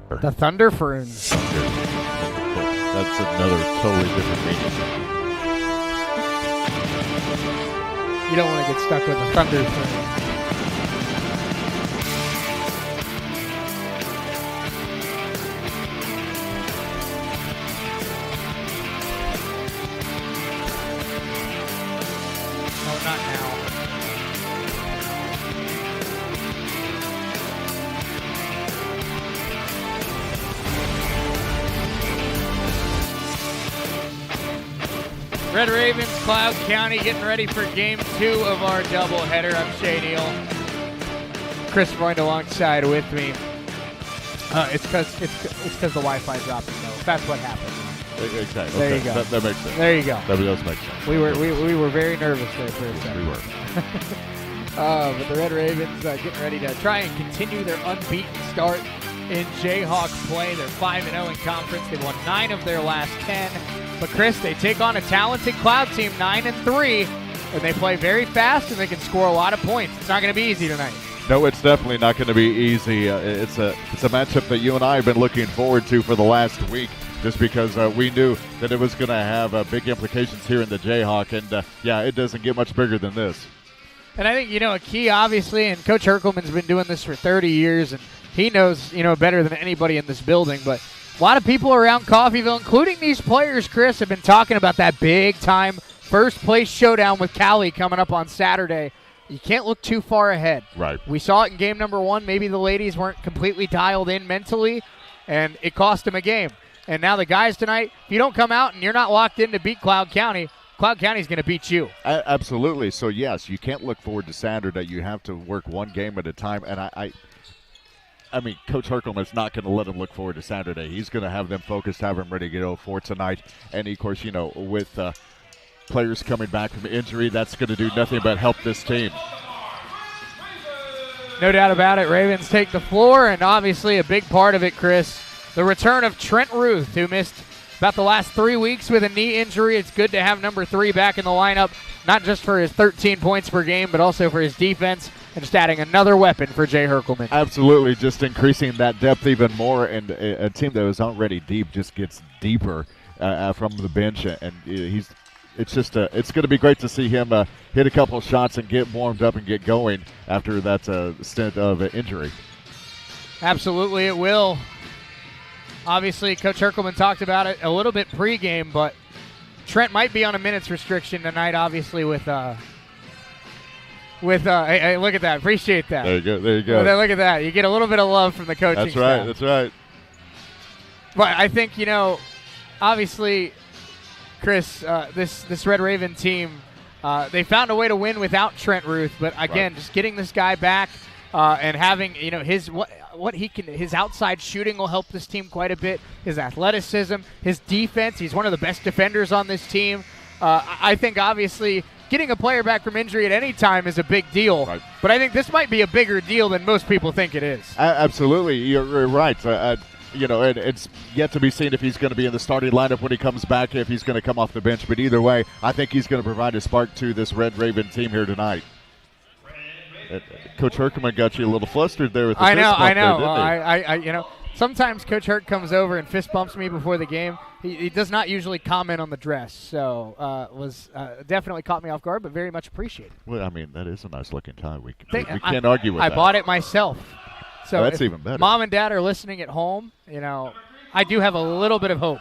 The Thunder Ferns. That's another totally different meaning. You don't want to get stuck with the Thunder Ferns. No, not now. Red Ravens, Cloud County getting ready for game 2 of our doubleheader. I'm Shay Neal. Chris Freund alongside with me. It's because the Wi-Fi dropped though. That's what happened. Okay. There you go. That makes sense. There you go. That does make sense. We were very nervous there for a second. We were. But the Red Ravens getting ready to try and continue their unbeaten start in Jayhawk play. They're 5-0 in conference. They've won 9 of their last 10. But Chris, they take on a talented Cloud team, 9-3, and they play very fast and they can score a lot of points. It's not going to be easy tonight. No, it's definitely not going to be easy. It's a matchup that you and I have been looking forward to for the last week, just because we knew that it was going to have big implications here in the Jayhawk, and it doesn't get much bigger than this. And I think, a key, obviously, and Coach Herkelman's been doing this for 30 years, and he knows, better than anybody in this building, but a lot of people around Coffeyville, including these players, Chris, have been talking about that big-time first-place showdown with Cali coming up on Saturday. You can't look too far ahead. Right. We saw it in game number 1. Maybe the ladies weren't completely dialed in mentally, and it cost them a game. And now the guys tonight, if you don't come out and you're not locked in to beat Cloud County's going to beat you. Absolutely. So, yes, you can't look forward to Saturday. You have to work one game at a time, and I mean, Coach Herkelman is not going to let them look forward to Saturday. He's going to have them focused, have them ready to go for tonight. And, of course, with players coming back from injury, that's going to do nothing but help this team. No doubt about it. Ravens take the floor, and obviously a big part of it, Chris, the return of Trent Ruth, who missed about the last 3 weeks with a knee injury. It's good to have number 3 back in the lineup, not just for his 13 points per game, but also for his defense. And just adding another weapon for Jay Herkelman. Absolutely, just increasing that depth even more, and a team that was already deep just gets deeper from the bench, and it's going to be great to see him hit a couple of shots and get warmed up and get going after that stint of injury. Absolutely, it will. Obviously, Coach Herkelman talked about it a little bit pregame, but Trent might be on a minutes restriction tonight, obviously, with hey, look at that. Appreciate that. There you go. Look at that. You get a little bit of love from the coaching staff. That's right. But I think, obviously, Chris, this Red Raven team, they found a way to win without Trent Ruth. But, again, just getting this guy back and having, his his outside shooting will help this team quite a bit. His athleticism, his defense. He's one of the best defenders on this team. I think, obviously, getting a player back from injury at any time is a big deal. Right. But I think this might be a bigger deal than most people think it is. Absolutely. You're right. And it's yet to be seen if he's going to be in the starting lineup when he comes back, if he's going to come off the bench. But either way, I think he's going to provide a spark to this Red Raven team here tonight. Coach Herkelman got you a little flustered there with the fist bump I know. There, didn't he? Sometimes Coach Herc comes over and fist bumps me before the game. He does not usually comment on the dress, so was definitely caught me off guard, but very much appreciated. Well, I mean, that is a nice-looking tie. We can't argue with that. I bought it myself. So that's even better. Mom and Dad are listening at home, I do have a little bit of hope.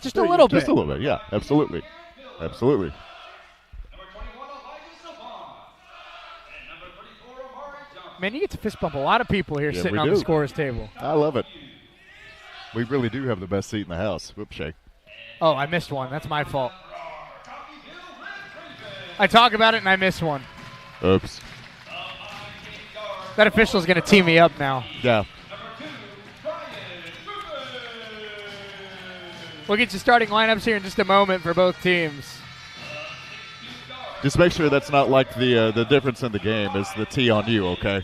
Just a little bit. Just a little bit, yeah. Absolutely. Absolutely. Man, you get to fist bump a lot of people here sitting on the scorer's table. I love it. We really do have the best seat in the house. Whoops, Shay. Oh, I missed one. That's my fault. I talk about it and I miss one. Oops. That official's going to tee me up now. Yeah. We'll get you starting lineups here in just a moment for both teams. Just make sure that's not like the difference in the game is the tee on you, okay?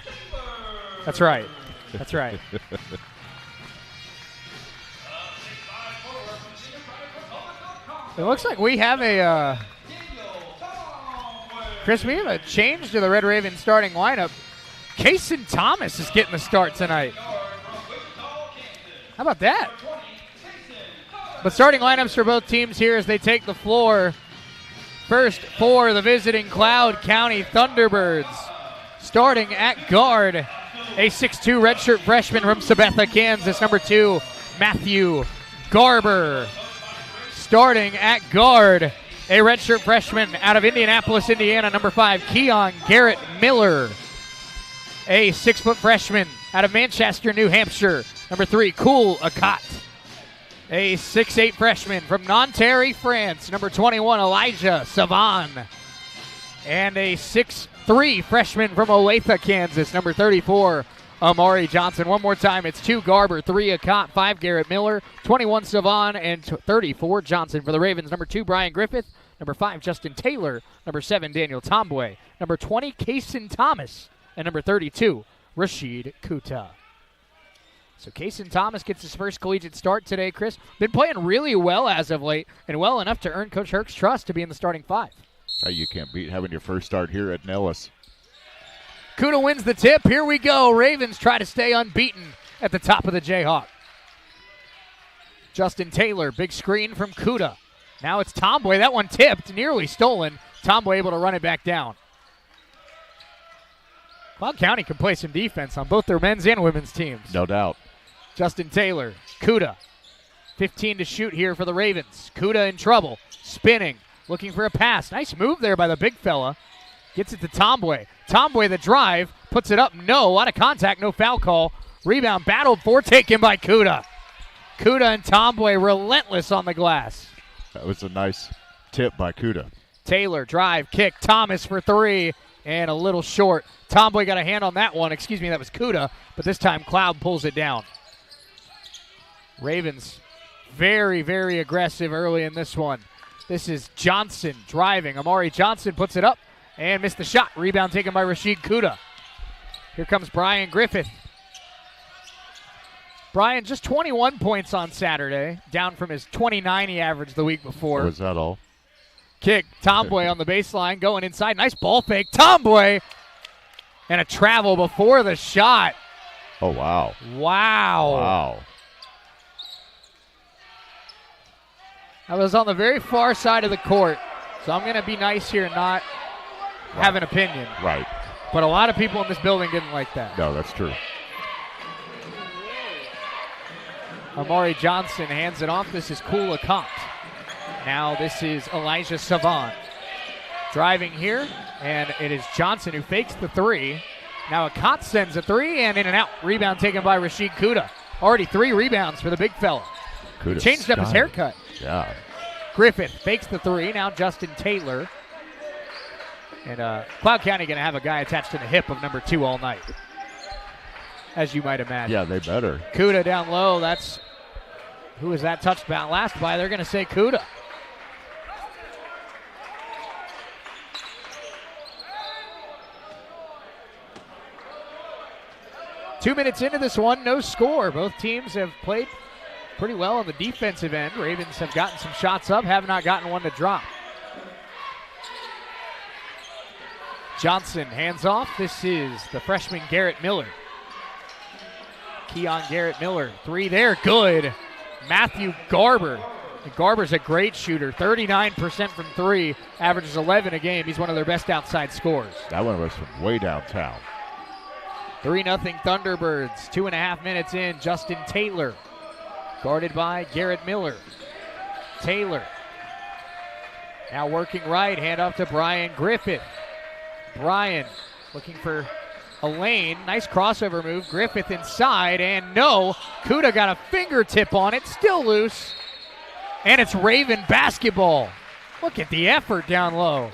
That's right. That's right. It looks like we have Chris, we have a change to the Red Raven starting lineup. Kason Thomas is getting the start tonight. How about that? But starting lineups for both teams here as they take the floor. First for the visiting Cloud County Thunderbirds. Starting at guard, a 6'2 redshirt freshman from Sabetha, Kansas, number 2, Matthew Garber. Starting at guard, a redshirt freshman out of Indianapolis, Indiana, number 5, Keon Garrett Miller. A 6-foot freshman out of Manchester, New Hampshire, number 3, Kool Akat. A 6'8 freshman from Nanterre, France, number 21, Elijah Savan. And a 6'3 freshman from Olathe, Kansas, number 34, Amari Johnson. One more time, it's 2 Garber, 3 Akat, 5 Garrett Miller, 21 Savan, and 34 Johnson. For the Ravens, number 2, Brian Griffith, number 5, Justin Taylor, number 7, Daniel Tomboy, number 20, Kaysen Thomas, and number 32, Rashid Kuta. So Kaysen Thomas gets his first collegiate start today, Chris. Been playing really well as of late, and well enough to earn Coach Herc's trust to be in the starting 5. You can't beat having your first start here at Nellis. Kuta wins the tip. Here we go. Ravens try to stay unbeaten at the top of the Jayhawk. Justin Taylor, big screen from Kuta. Now it's Tomboy. That one tipped, nearly stolen. Tomboy able to run it back down. Cloud County can play some defense on both their men's and women's teams. No doubt. Justin Taylor, Kuta. 15 to shoot here for the Ravens. Kuta in trouble, spinning, looking for a pass. Nice move there by the big fella. Gets it to Tomboy. Tomboy the drive, puts it up. No, out of contact, no foul call. Rebound battled for, taken by Kuta. Kuta and Tomboy relentless on the glass. That was a nice tip by Kuta. Taylor, drive, kick, Thomas for 3, and a little short. Tomboy got a hand on that one. Excuse me, that was Kuta, but this time Cloud pulls it down. Ravens very, very aggressive early in this one. This is Johnson driving. Amari Johnson puts it up and missed the shot. Rebound taken by Rashid Kuta. Here comes Brian Griffith. Brian, just 21 points on Saturday, down from his 29 he averaged the week before. Was that all? Kick, Tomboy on the baseline, going inside. Nice ball fake. Tomboy! And a travel before the shot. Oh, wow. Wow. Wow. I was on the very far side of the court, so I'm going to be nice here and not have an opinion. Right. But a lot of people in this building didn't like that. No, that's true. Amari Johnson hands it off. This is Kool Akat. Now this is Elijah Savan. Driving here, and it is Johnson who fakes the 3. Now Akat sends a 3, and in and out. Rebound taken by Rashid Kuta. Already 3 rebounds for the big fella. Changed up his haircut. Yeah. Griffith fakes the 3. Now Justin Taylor. And Cloud County going to have a guy attached to the hip of number 2 all night, as you might imagine. Yeah, they better. Kuta down low. That's who was that touched last by? They're going to say Kuta. Two minutes into this one, no score. Both teams have played pretty well on the defensive end. Ravens have gotten some shots up, have not gotten one to drop. Johnson hands off. This is the freshman Garrett Miller. Keon Garrett Miller, 3 there, good. Matthew Garber. And Garber's a great shooter, 39% from 3, averages 11 a game. He's one of their best outside scorers. That one was from way downtown. 3-0 Thunderbirds, 2.5 minutes in. Justin Taylor, guarded by Garrett Miller. Taylor, now working right, hand off to Brian Griffith. Brian looking for a lane, nice crossover move. Griffith inside, and no, Kuta got a fingertip on it, still loose. And it's Raven basketball. Look at the effort down low.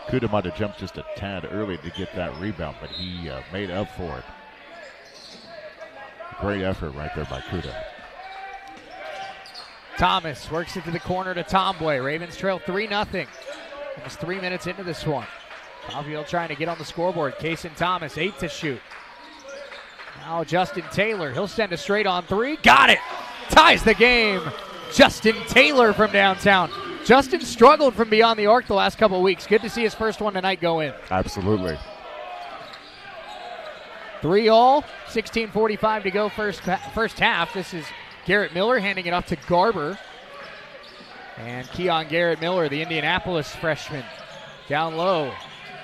Kuta might have jumped just a tad early to get that rebound, but he made up for it. Great effort right there by Kuta. Thomas works it to the corner to Tomboy. Ravens trail 3-0. Almost 3 minutes into this one. Caulfield trying to get on the scoreboard. Kaysen Thomas, 8 to shoot. Now Justin Taylor, he'll send a straight on 3. Got it! Ties the game. Justin Taylor from downtown. Justin struggled from beyond the arc the last couple of weeks. Good to see his first one tonight go in. Absolutely. 3-all, 16:45 to go first half. This is Garrett Miller handing it off to Garber. And Keon Garrett Miller, the Indianapolis freshman, down low.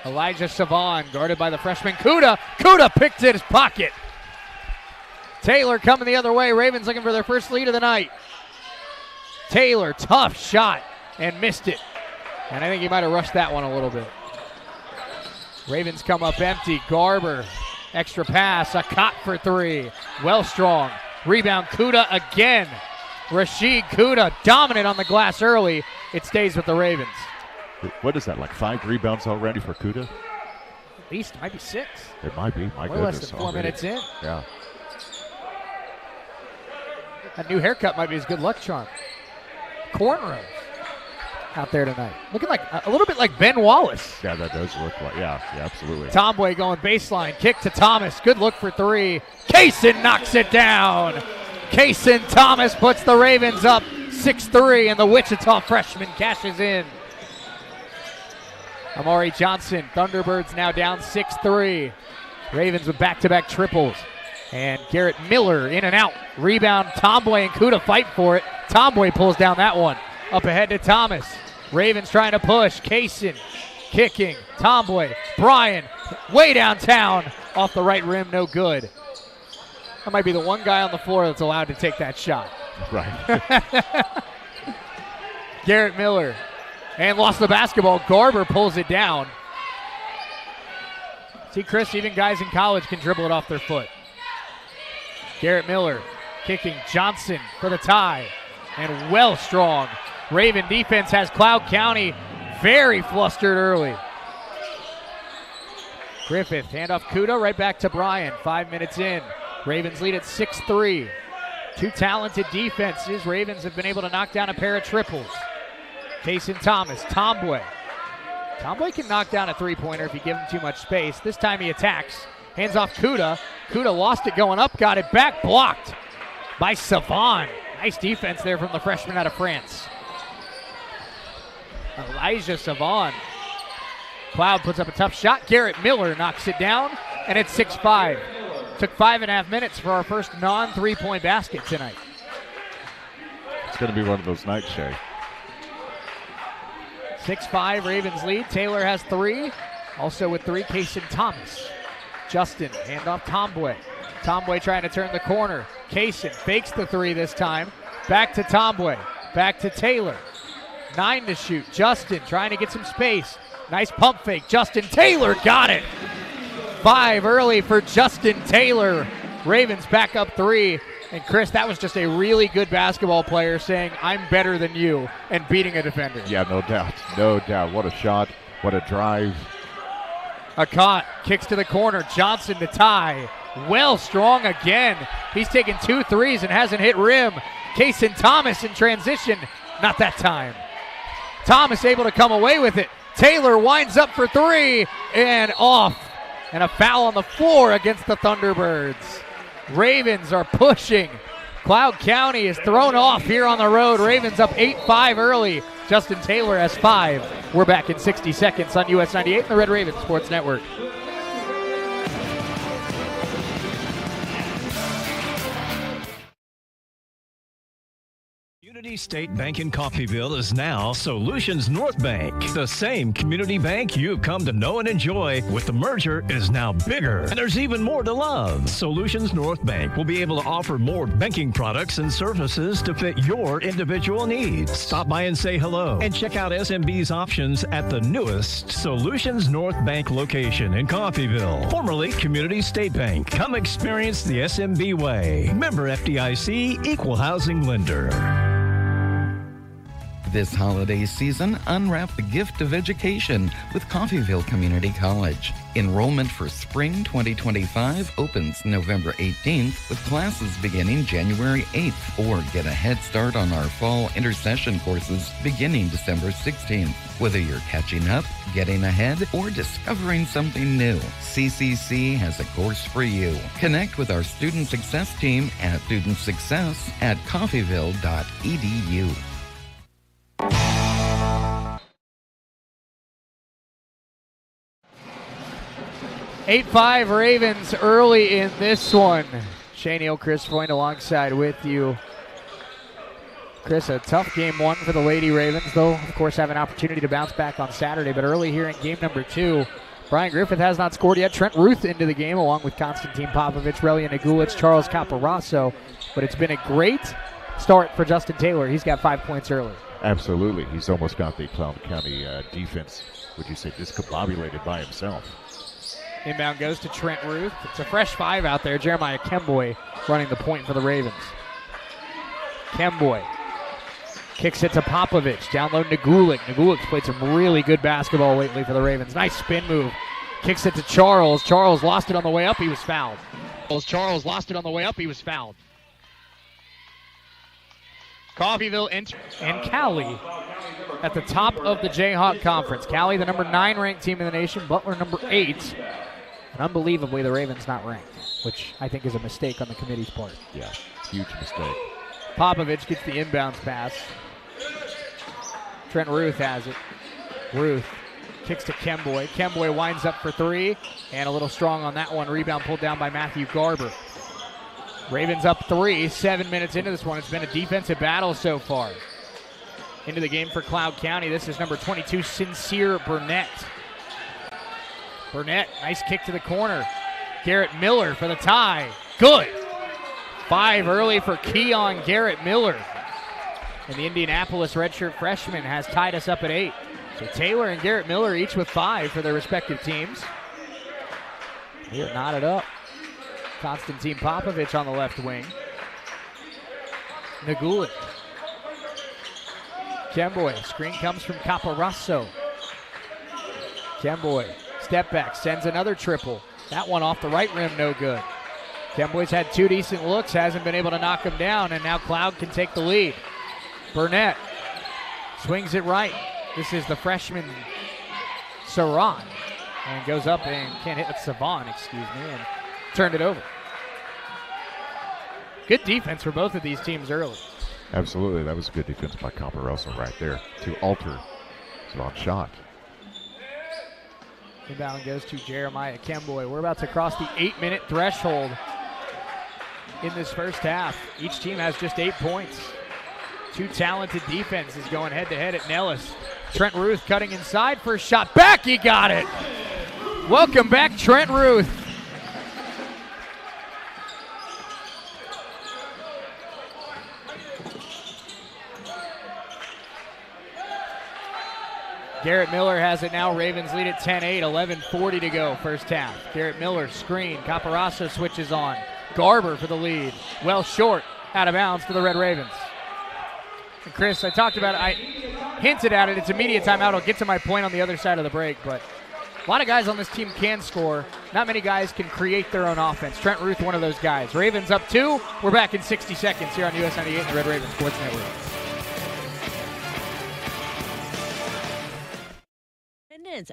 Elijah Savon guarded by the freshman Kuda. Kuda picked it his pocket. Taylor coming the other way. Ravens looking for their first lead of the night. Taylor, tough shot, and missed it. And I think he might have rushed that one a little bit. Ravens come up empty. Garber, extra pass, a cot for three. Wellstrong, rebound Kuda again. Rashid Kuda dominant on the glass early. It stays with the Ravens. What is that, like 5 rebounds already for Kuda? At least, might be 6. It might be, my Or goodness. less than 4 already. minutes in. Yeah. That new haircut might be his good luck charm. Cornrows out there tonight. Looking like a little bit like Ben Wallace. Yeah, that does look like, yeah, absolutely. Tomboy going baseline, kick to Thomas. Good look for three. Kaysen knocks it down. Kaysen Thomas puts the Ravens up 6-3, and the Wichita freshman cashes in. Amari Johnson, Thunderbirds now down 6-3. Ravens with back-to-back triples. And Garrett Miller in and out. Rebound, Tomboy and Kuda fight for it. Tomboy pulls down that one. Up ahead to Thomas. Ravens trying to push. Kaysen kicking. Tomboy, Bryan, way downtown. Off the right rim, no good. That might be the one guy on the floor that's allowed to take that shot. Right. Garrett Miller. And lost the basketball. Garber pulls it down. See, Chris, even guys in college can dribble it off their foot. Garrett Miller kicking. Johnson for the tie. And Wellstrong. Raven defense has Cloud County very flustered early. Griffith, handoff Kuda, right back to Bryan. 5 minutes in. Ravens lead at 6-3. Two talented defenses. Ravens have been able to knock down a pair of triples. Kaysen Thomas, Tomboy. Tomboy can knock down a three-pointer if you give him too much space. This time he attacks. Hands off Kuda. Kuda lost it going up, got it back, blocked by Savon. Nice defense there from the freshman out of France. Elijah Savon. Cloud puts up a tough shot. Garrett Miller knocks it down, and it's 6-5. Took 5.5 minutes for our first non-three-point basket tonight. It's going to be one of those nights, Shay. 6-5 Ravens lead. Taylor has 3. Also with 3, Kaysen Thomas. Justin, handoff Tomboy. Tomboy trying to turn the corner. Kaysen fakes the 3 this time. Back to Tomboy. Back to Taylor. 9 to shoot. Justin trying to get some space. Nice pump fake. Justin Taylor got it. 5 early for Justin Taylor. Ravens back up 3. And Chris, that was just a really good basketball player saying, I'm better than you, and beating a defender. Yeah, no doubt. No doubt. What a shot. What a drive. Akot kicks to the corner. Johnson to tie. Wellstrong again. He's taken 2 threes and hasn't hit rim. Kaysen Thomas in transition. Not that time. Thomas able to come away with it. Taylor winds up for 3 and off. And a foul on the floor against the Thunderbirds. Ravens are pushing. Cloud County is thrown off here on the road. Ravens up 8-5 early. Justin Taylor has 5. We're back in 60 seconds on US 98 and the Red Raven Sports Network. Community State Bank in Coffeyville is now Solutions North Bank. The same community bank you've come to know and enjoy with the merger is now bigger, and there's even more to love. Solutions North Bank will be able to offer more banking products and services to fit your individual needs. Stop by and say hello and check out SMB's options at the newest Solutions North Bank location in Coffeyville, formerly Community State Bank. Come experience the SMB way. Member FDIC, Equal Housing Lender. This holiday season, unwrap the gift of education with Coffeyville Community College. Enrollment for spring 2025 opens November 18th with classes beginning January 8th, or get a head start on our fall intercession courses beginning December 16th. Whether you're catching up, getting ahead, or discovering something new, CCC has a course for you. Connect with our student success team at studentsuccess@coffeyville.edu. 8-5 Ravens early in this one. Shane Hill, Chris Freund alongside with you. Chris, a tough game one for the Lady Ravens, though, of course, have an opportunity to bounce back on Saturday. But early here in game number 2, Brian Griffith has not scored yet. Trent Ruth into the game, along with Konstantin Popovich, Relia Nagulich, Charles Caparasso. But it's been a great start for Justin Taylor. He's got 5 points early. Absolutely. He's almost got the Cloud County defense, would you say, discombobulated by himself. Inbound goes to Trent Ruth. It's a fresh 5 out there. Jeremiah Kemboy running the point for the Ravens. Kemboy kicks it to Popovich. Down low, Nagulich. Nagulich's played some really good basketball lately for the Ravens. Nice spin move. Kicks it to Charles. Charles lost it on the way up. He was fouled. Charles lost it on the way up. He was fouled. Coffeyville and Cali at the top of the Jayhawk Conference. Cali, the number 9 ranked team in the nation. Butler, number 8. And unbelievably, the Ravens not ranked, which I think is a mistake on the committee's part. Yeah, huge mistake. Popovich gets the inbounds pass. Trent Ruth has it. Ruth kicks to Kemboy. Kemboy winds up for 3, and a little strong on that one. Rebound pulled down by Matthew Garber. Ravens up 3, 7 minutes into this one. It's been a defensive battle so far. Into the game for Cloud County. This is number 22, Sincere Burnett. Burnett, nice kick to the corner. Garrett Miller for the tie. Good. 5 early for Keon Garrett Miller. And the Indianapolis redshirt freshman has tied us up at 8. So Taylor and Garrett Miller each with 5 for their respective teams. We are knotted up. Konstantin Popovich on the left wing. Nagulich. Kemboy, screen comes from Caparasso. Kemboy, step back, sends another triple. That one off the right rim, no good. Kemboy's had 2 decent looks, hasn't been able to knock him down, and now Cloud can take the lead. Burnett swings it right. This is the freshman, Saran, and goes up and can't hit Savan, and turned it over. Good defense for both of these teams early. Absolutely. That was a good defense by Caparasso right there to alter Savan's shot. Inbound goes to Jeremiah Kemboy. We're about to cross the 8-minute threshold in this first half. Each team has just 8 points. 2 talented defenses going head-to-head at Nellis. Trent Ruth cutting inside. First shot back. He got it. Welcome back, Trent Ruth. Garrett Miller has it now. Ravens lead at 10-8, 11:40 to go, first half. Garrett Miller, screen. Caparasso switches on. Garber for the lead. Well short, out of bounds to the Red Ravens. And Chris, I talked about it. I hinted at it. It's immediate timeout. I'll get to my point on the other side of the break, but a lot of guys on this team can score. Not many guys can create their own offense. Trent Ruth, one of those guys. Ravens up 2. We're back in 60 seconds here on US 98 and the Red Ravens Sports Network.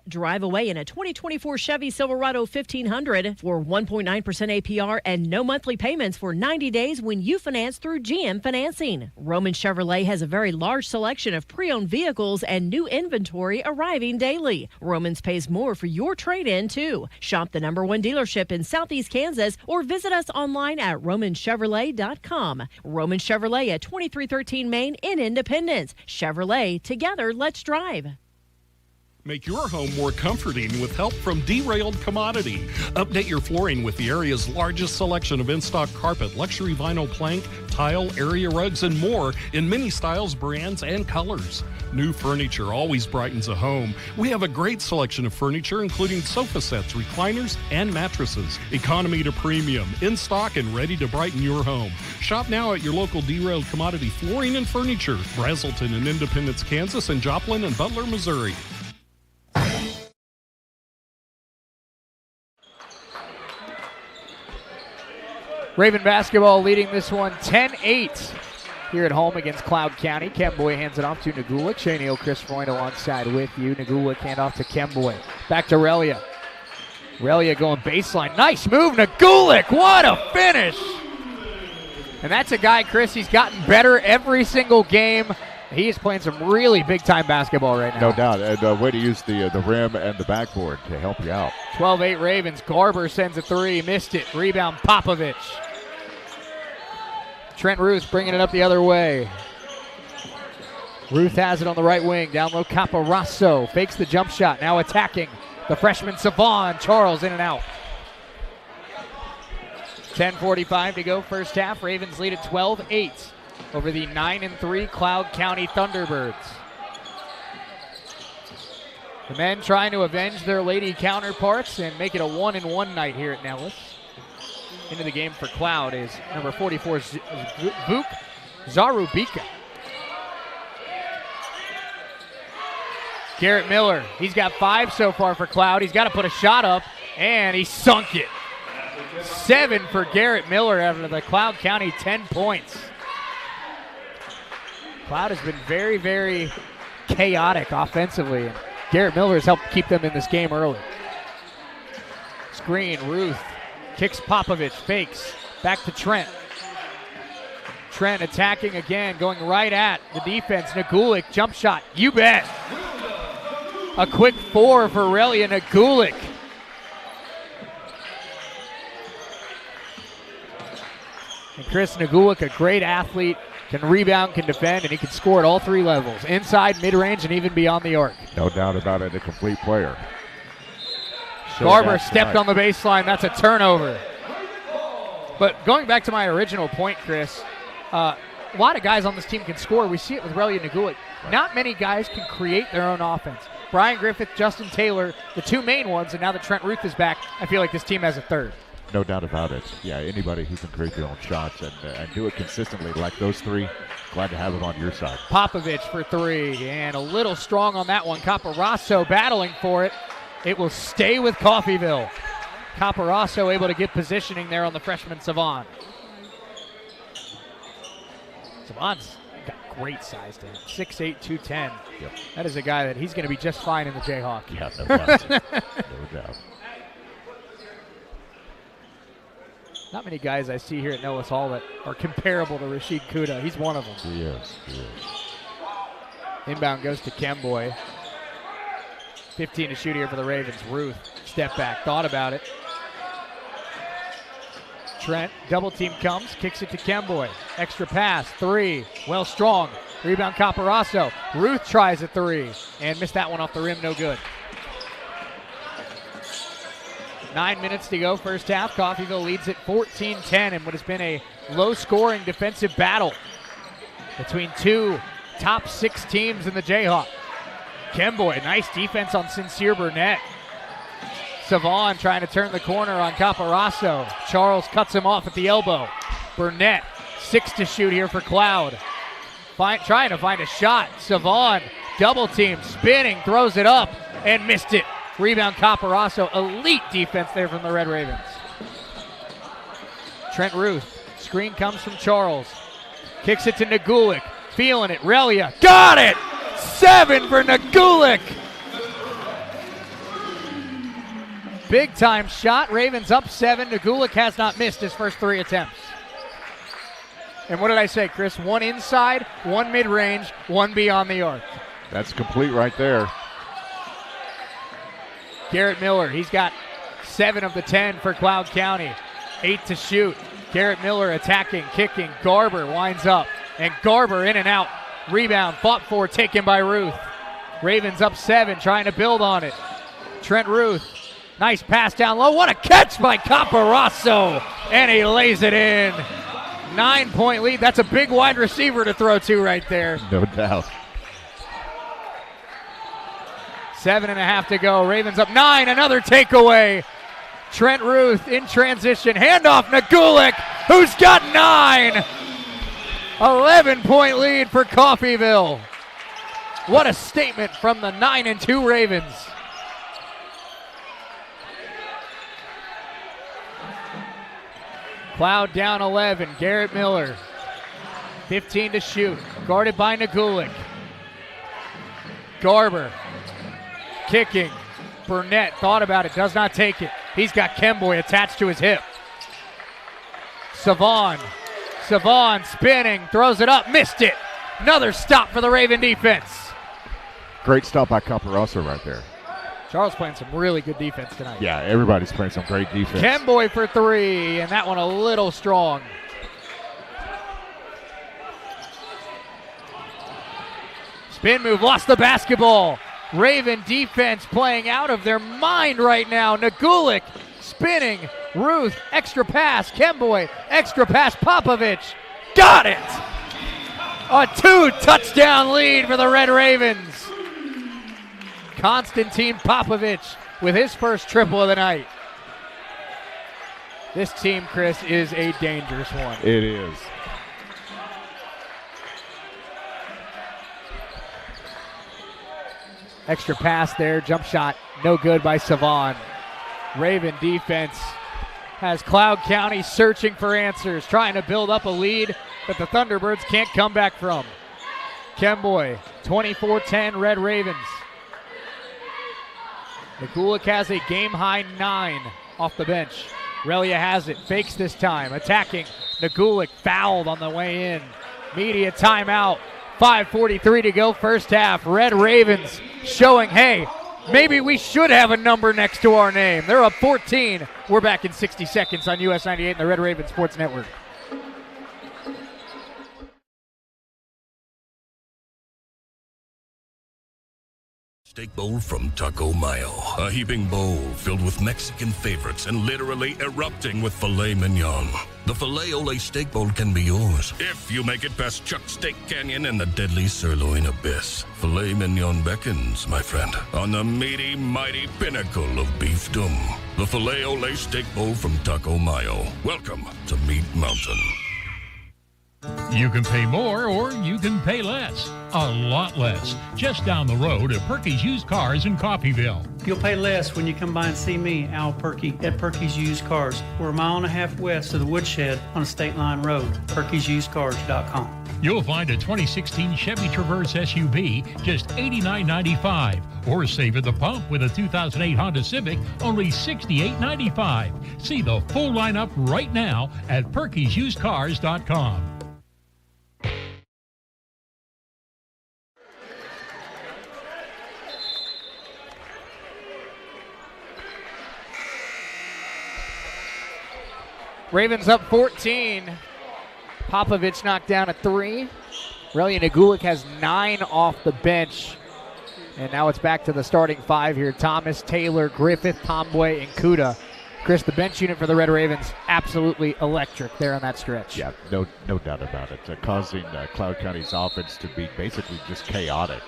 Drive away in a 2024 Chevy Silverado 1500 for 1.9% APR and no monthly payments for 90 days when you finance through GM Financing. Roman Chevrolet has a very large selection of pre-owned vehicles and new inventory arriving daily. Romans pays more for your trade-in, too. Shop the #1 dealership in Southeast Kansas or visit us online at romanchevrolet.com. Roman Chevrolet at 2313 Main in Independence. Chevrolet, together, let's drive. Make your home more comforting with help from Derailed Commodity. Update your flooring with the area's largest selection of in-stock carpet, luxury vinyl plank, tile, area rugs, and more in many styles, brands, and colors. New furniture always brightens a home. We have a great selection of furniture, including sofa sets, recliners, and mattresses. Economy to premium, in stock and ready to brighten your home. Shop now at your local Derailed Commodity Flooring and Furniture, Brazelton in Independence, Kansas, and Joplin and Butler, Missouri. Raven basketball leading this one 10-8 here at home against Cloud County. Kemboy hands it off to Nagulich. Shane Hill, Chris Freund alongside with you. Nagulich handoff to Kemboy. Back to Relia. Relia going baseline. Nice move, Nagulich. What a finish. And that's a guy, Chris, he's gotten better every single game. He is playing some really big-time basketball right now. No doubt. And way to use the rim and the backboard to help you out. 12-8 Ravens. Garber sends a three. Missed it. Rebound, Popovich. Trent Ruth bringing it up the other way. Ruth has it on the right wing. Down low, Caporasso fakes the jump shot. Now attacking the freshman Savon. Charles in and out. 10:45 to go first half. Ravens lead at 12-8 over the 9-3 Cloud County Thunderbirds. The men trying to avenge their lady counterparts and make it a 1-1 night here at Nellis. Into the game for Cloud is number 44, Vuk Zarubika. Garrett Miller, he's got 5 so far for Cloud. He's got to put a shot up, and he sunk it. 7 for Garrett Miller after the Cloud County 10 points. Cloud has been very, very chaotic offensively, and Garrett Miller has helped keep them in this game early. Screen, Ruth kicks Popovich, fakes, back to Trent. Trent attacking again, going right at the defense. Nagulik, jump shot, you bet. A quick 4 for Relia Nagulik. And Chris Nagulik, a great athlete, can rebound, can defend, and he can score at all 3 levels. Inside, mid-range, and even beyond the arc. No doubt about it, a complete player. Garber stepped on the baseline. That's a turnover. But going back to my original point, Chris, a lot of guys on this team can score. We see it with Relia Nagulik. Right. Not many guys can create their own offense. Brian Griffith, Justin Taylor, the 2 main ones, and now that Trent Ruth is back, I feel like this team has a third. No doubt about it. Yeah, anybody who can create their own shots and do it consistently like those 3, glad to have it on your side. Popovich for 3, and a little strong on that one. Caporasso battling for it. It will stay with Coffeyville. Caporasso able to get positioning there on the freshman Savon. Savon's got great size to him. 6'8", 210. Yep. That is a guy that he's going to be just fine in the Jayhawk. Yeah, no doubt. No doubt. Not many guys I see here at Nellis Hall that are comparable to Rashid Kuda. He's one of them. He is. Inbound goes to Kemboy. 15 to shoot here for the Ravens. Ruth, step back, thought about it. Trent, double team comes, kicks it to Kemboy. Extra pass, 3, well strong. Rebound Caporasso. Ruth tries a 3 and missed that one off the rim, no good. 9 minutes to go first half. Coffeyville leads at 14-10 in what has been a low-scoring defensive battle between 2 top 6 teams in the Jayhawk. Kemboy, nice defense on Sincere Burnett. Savon trying to turn the corner on Caporasso. Charles cuts him off at the elbow. Burnett, 6 to shoot here for Cloud. Trying to find a shot. Savon, double team, spinning, throws it up, and missed it. Rebound Caporasso, elite defense there from the Red Ravens. Trent Ruth, screen comes from Charles. Kicks it to Nagulik, feeling it, Relia, got it! 7 for Nagulik! Big time shot, Ravens up 7. Nagulik has not missed his first 3 attempts. And what did I say, Chris? 1 inside, 1 mid-range, 1 beyond the arc. That's complete right there. Garrett Miller, he's got 7 of the 10 for Cloud County. 8 to shoot. Garrett Miller attacking, kicking. Garber winds up, and Garber in and out. Rebound, fought for, taken by Ruth. Ravens up 7, trying to build on it. Trent Ruth, nice pass down low. What a catch by Caporasso, and he lays it in. 9-point lead. That's a big wide receiver to throw to right there. No doubt. 7.5 to go. Ravens up 9. Another takeaway. Trent Ruth in transition. Handoff Nagulik, who's got 9. 11-point lead for Coffeyville. What a statement from the 9-2 Ravens. Cloud down 11. Garrett Miller. 15 to shoot. Guarded by Nagulik. Garber. Kicking. Burnett thought about it, does not take it. He's got Kemboy attached to his hip. Savon spinning, throws it up, missed it. Another stop for the Raven defense. Great stop by Caparosa right there. Charles playing some really good defense tonight. Yeah, everybody's playing some great defense. Kemboy for three, and that one a little strong. Spin move, lost the basketball. Raven defense playing out of their mind right now. Nagulik spinning. Ruth, extra pass. Kemboy, extra pass. Popovich, got it! A 2-touchdown lead for the Red Ravens. Konstantin Popovich with his first triple of the night. This team, Chris, is a dangerous one. It is. Extra pass there, jump shot, no good by Savon. Raven defense has Cloud County searching for answers, trying to build up a lead that the Thunderbirds can't come back from. Kemboy, 24-10 Red Ravens. Nagulik has a game-high 9 off the bench. Relia has it, fakes this time, attacking. Nagulik fouled on the way in. Media timeout, 5:43 to go first half. Red Ravens showing, hey, maybe we should have a number next to our name. They're up 14. We're back in 60 seconds on US 98 and the Red Raven Sports Network. Steak bowl from Taco Mayo. A heaping bowl filled with Mexican favorites and literally erupting with filet mignon. The filet ole steak bowl can be yours if you make it past Chuck's Steak Canyon and the deadly sirloin abyss. Filet mignon beckons, my friend, on the meaty, mighty pinnacle of beefdom. The filet ole steak bowl from Taco Mayo. Welcome to Meat Mountain. You can pay more or you can pay less. A lot less. Just down the road at Perky's Used Cars in Coffeyville. You'll pay less when you come by and see me, Al Perky, at Perky's Used Cars. We're a mile and a half west of the Woodshed on State Line Road. Perky'sUsedCars.com. You'll find a 2016 Chevy Traverse SUV just $89.95, or save at the pump with a 2008 Honda Civic only $68.95. See the full lineup right now at Perky'sUsedCars.com. Ravens up 14. Popovich knocked down a 3. Relia Nagulik has 9 off the bench. And now it's back to the starting 5 here. Thomas, Taylor, Griffith, Tomboy, and Kuda. Chris, the bench unit for the Red Ravens, absolutely electric there on that stretch. Yeah, no doubt about it. Causing Cloud County's offense to be basically just chaotic.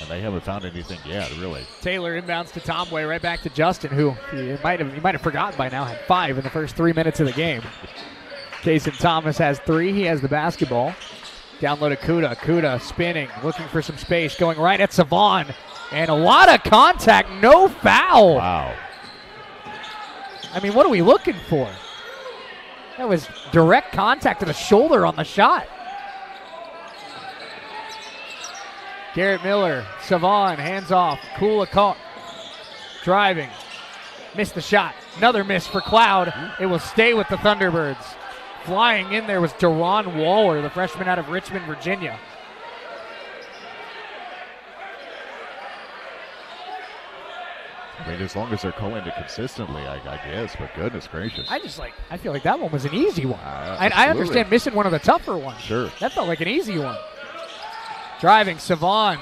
And they haven't found anything yet, really. Taylor inbounds to Tomboy, right back to Justin, who you might have forgotten by now, had 5 in the first 3 minutes of the game. Kason Thomas has 3. He has the basketball. Down low to Kuda. Kuda spinning, looking for some space, going right at Savon. And a lot of contact, no foul. Wow. I mean, what are we looking for? That was direct contact to the shoulder on the shot. Garrett Miller, Savon, hands off. Kula caught. Driving. Missed the shot. Another miss for Cloud. It will stay with the Thunderbirds. Flying in there was Deron Waller, the freshman out of Richmond, Virginia. I mean, as long as they're calling it consistently, I guess, but goodness gracious. I feel like that one was an easy one. I Absolutely. understand missing one of the tougher ones. Sure. That felt like an easy one. Driving, Savon.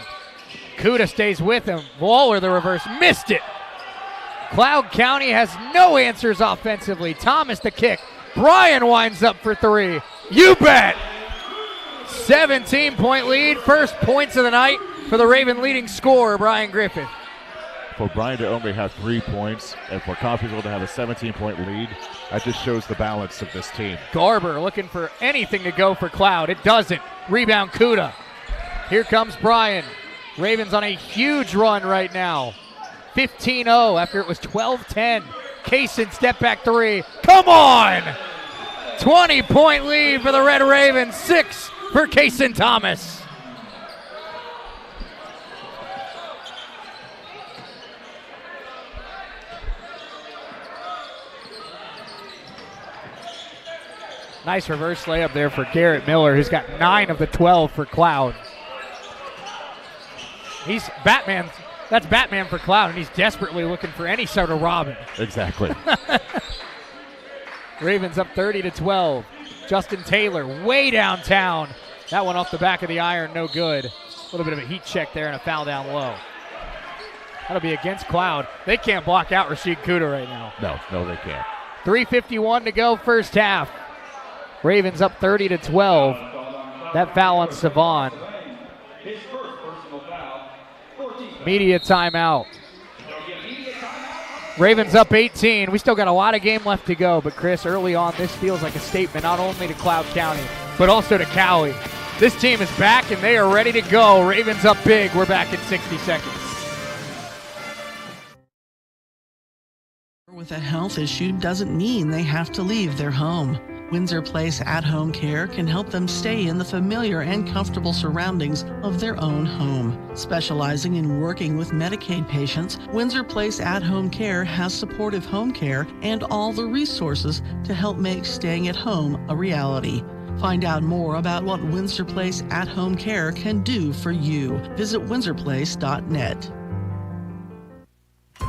Kuda stays with him. Waller, the reverse, missed it. Cloud County has no answers offensively. Thomas, the kick. Brian winds up for 3. You bet. 17-point lead. First points of the night for the Raven leading scorer, Brian Griffith. For Brian to only have 3 points and for Coffeyville to have a 17-point lead, that just shows the balance of this team. Garber looking for anything to go for Cloud. It doesn't. Rebound, Kuda. Here comes Brian. Ravens on a huge run right now. 15-0 after it was 12-10. Kaysen step back 3. Come on! 20-point lead for the Red Ravens. 6 for Kaysen Thomas. Nice reverse layup there for Garrett Miller, who's got 9 of the 12 for Cloud. He's Batman. That's Batman for Cloud, and he's desperately looking for any sort of Robin. Exactly. Ravens up 30-12. Justin Taylor way downtown. That one off the back of the iron, no good. A little bit of a heat check there and a foul down low. That'll be against Cloud. They can't block out Rashid Kuda right now. No, they can't. 3:51 to go first half. Ravens up 30-12. That foul on Savon. Media timeout. Ravens up 18. We still got a lot of game left to go, but Chris, early on, this feels like a statement not only to Cloud County, but also to Cowie. This team is back and they are ready to go. Ravens up big. We're back in 60 seconds. With a health issue doesn't mean they have to leave their home. Windsor Place At-Home Care can help them stay in the familiar and comfortable surroundings of their own home. Specializing in working with Medicaid patients, Windsor Place At-Home Care has supportive home care and all the resources to help make staying at home a reality. Find out more about what Windsor Place At-Home Care can do for you. Visit windsorplace.net.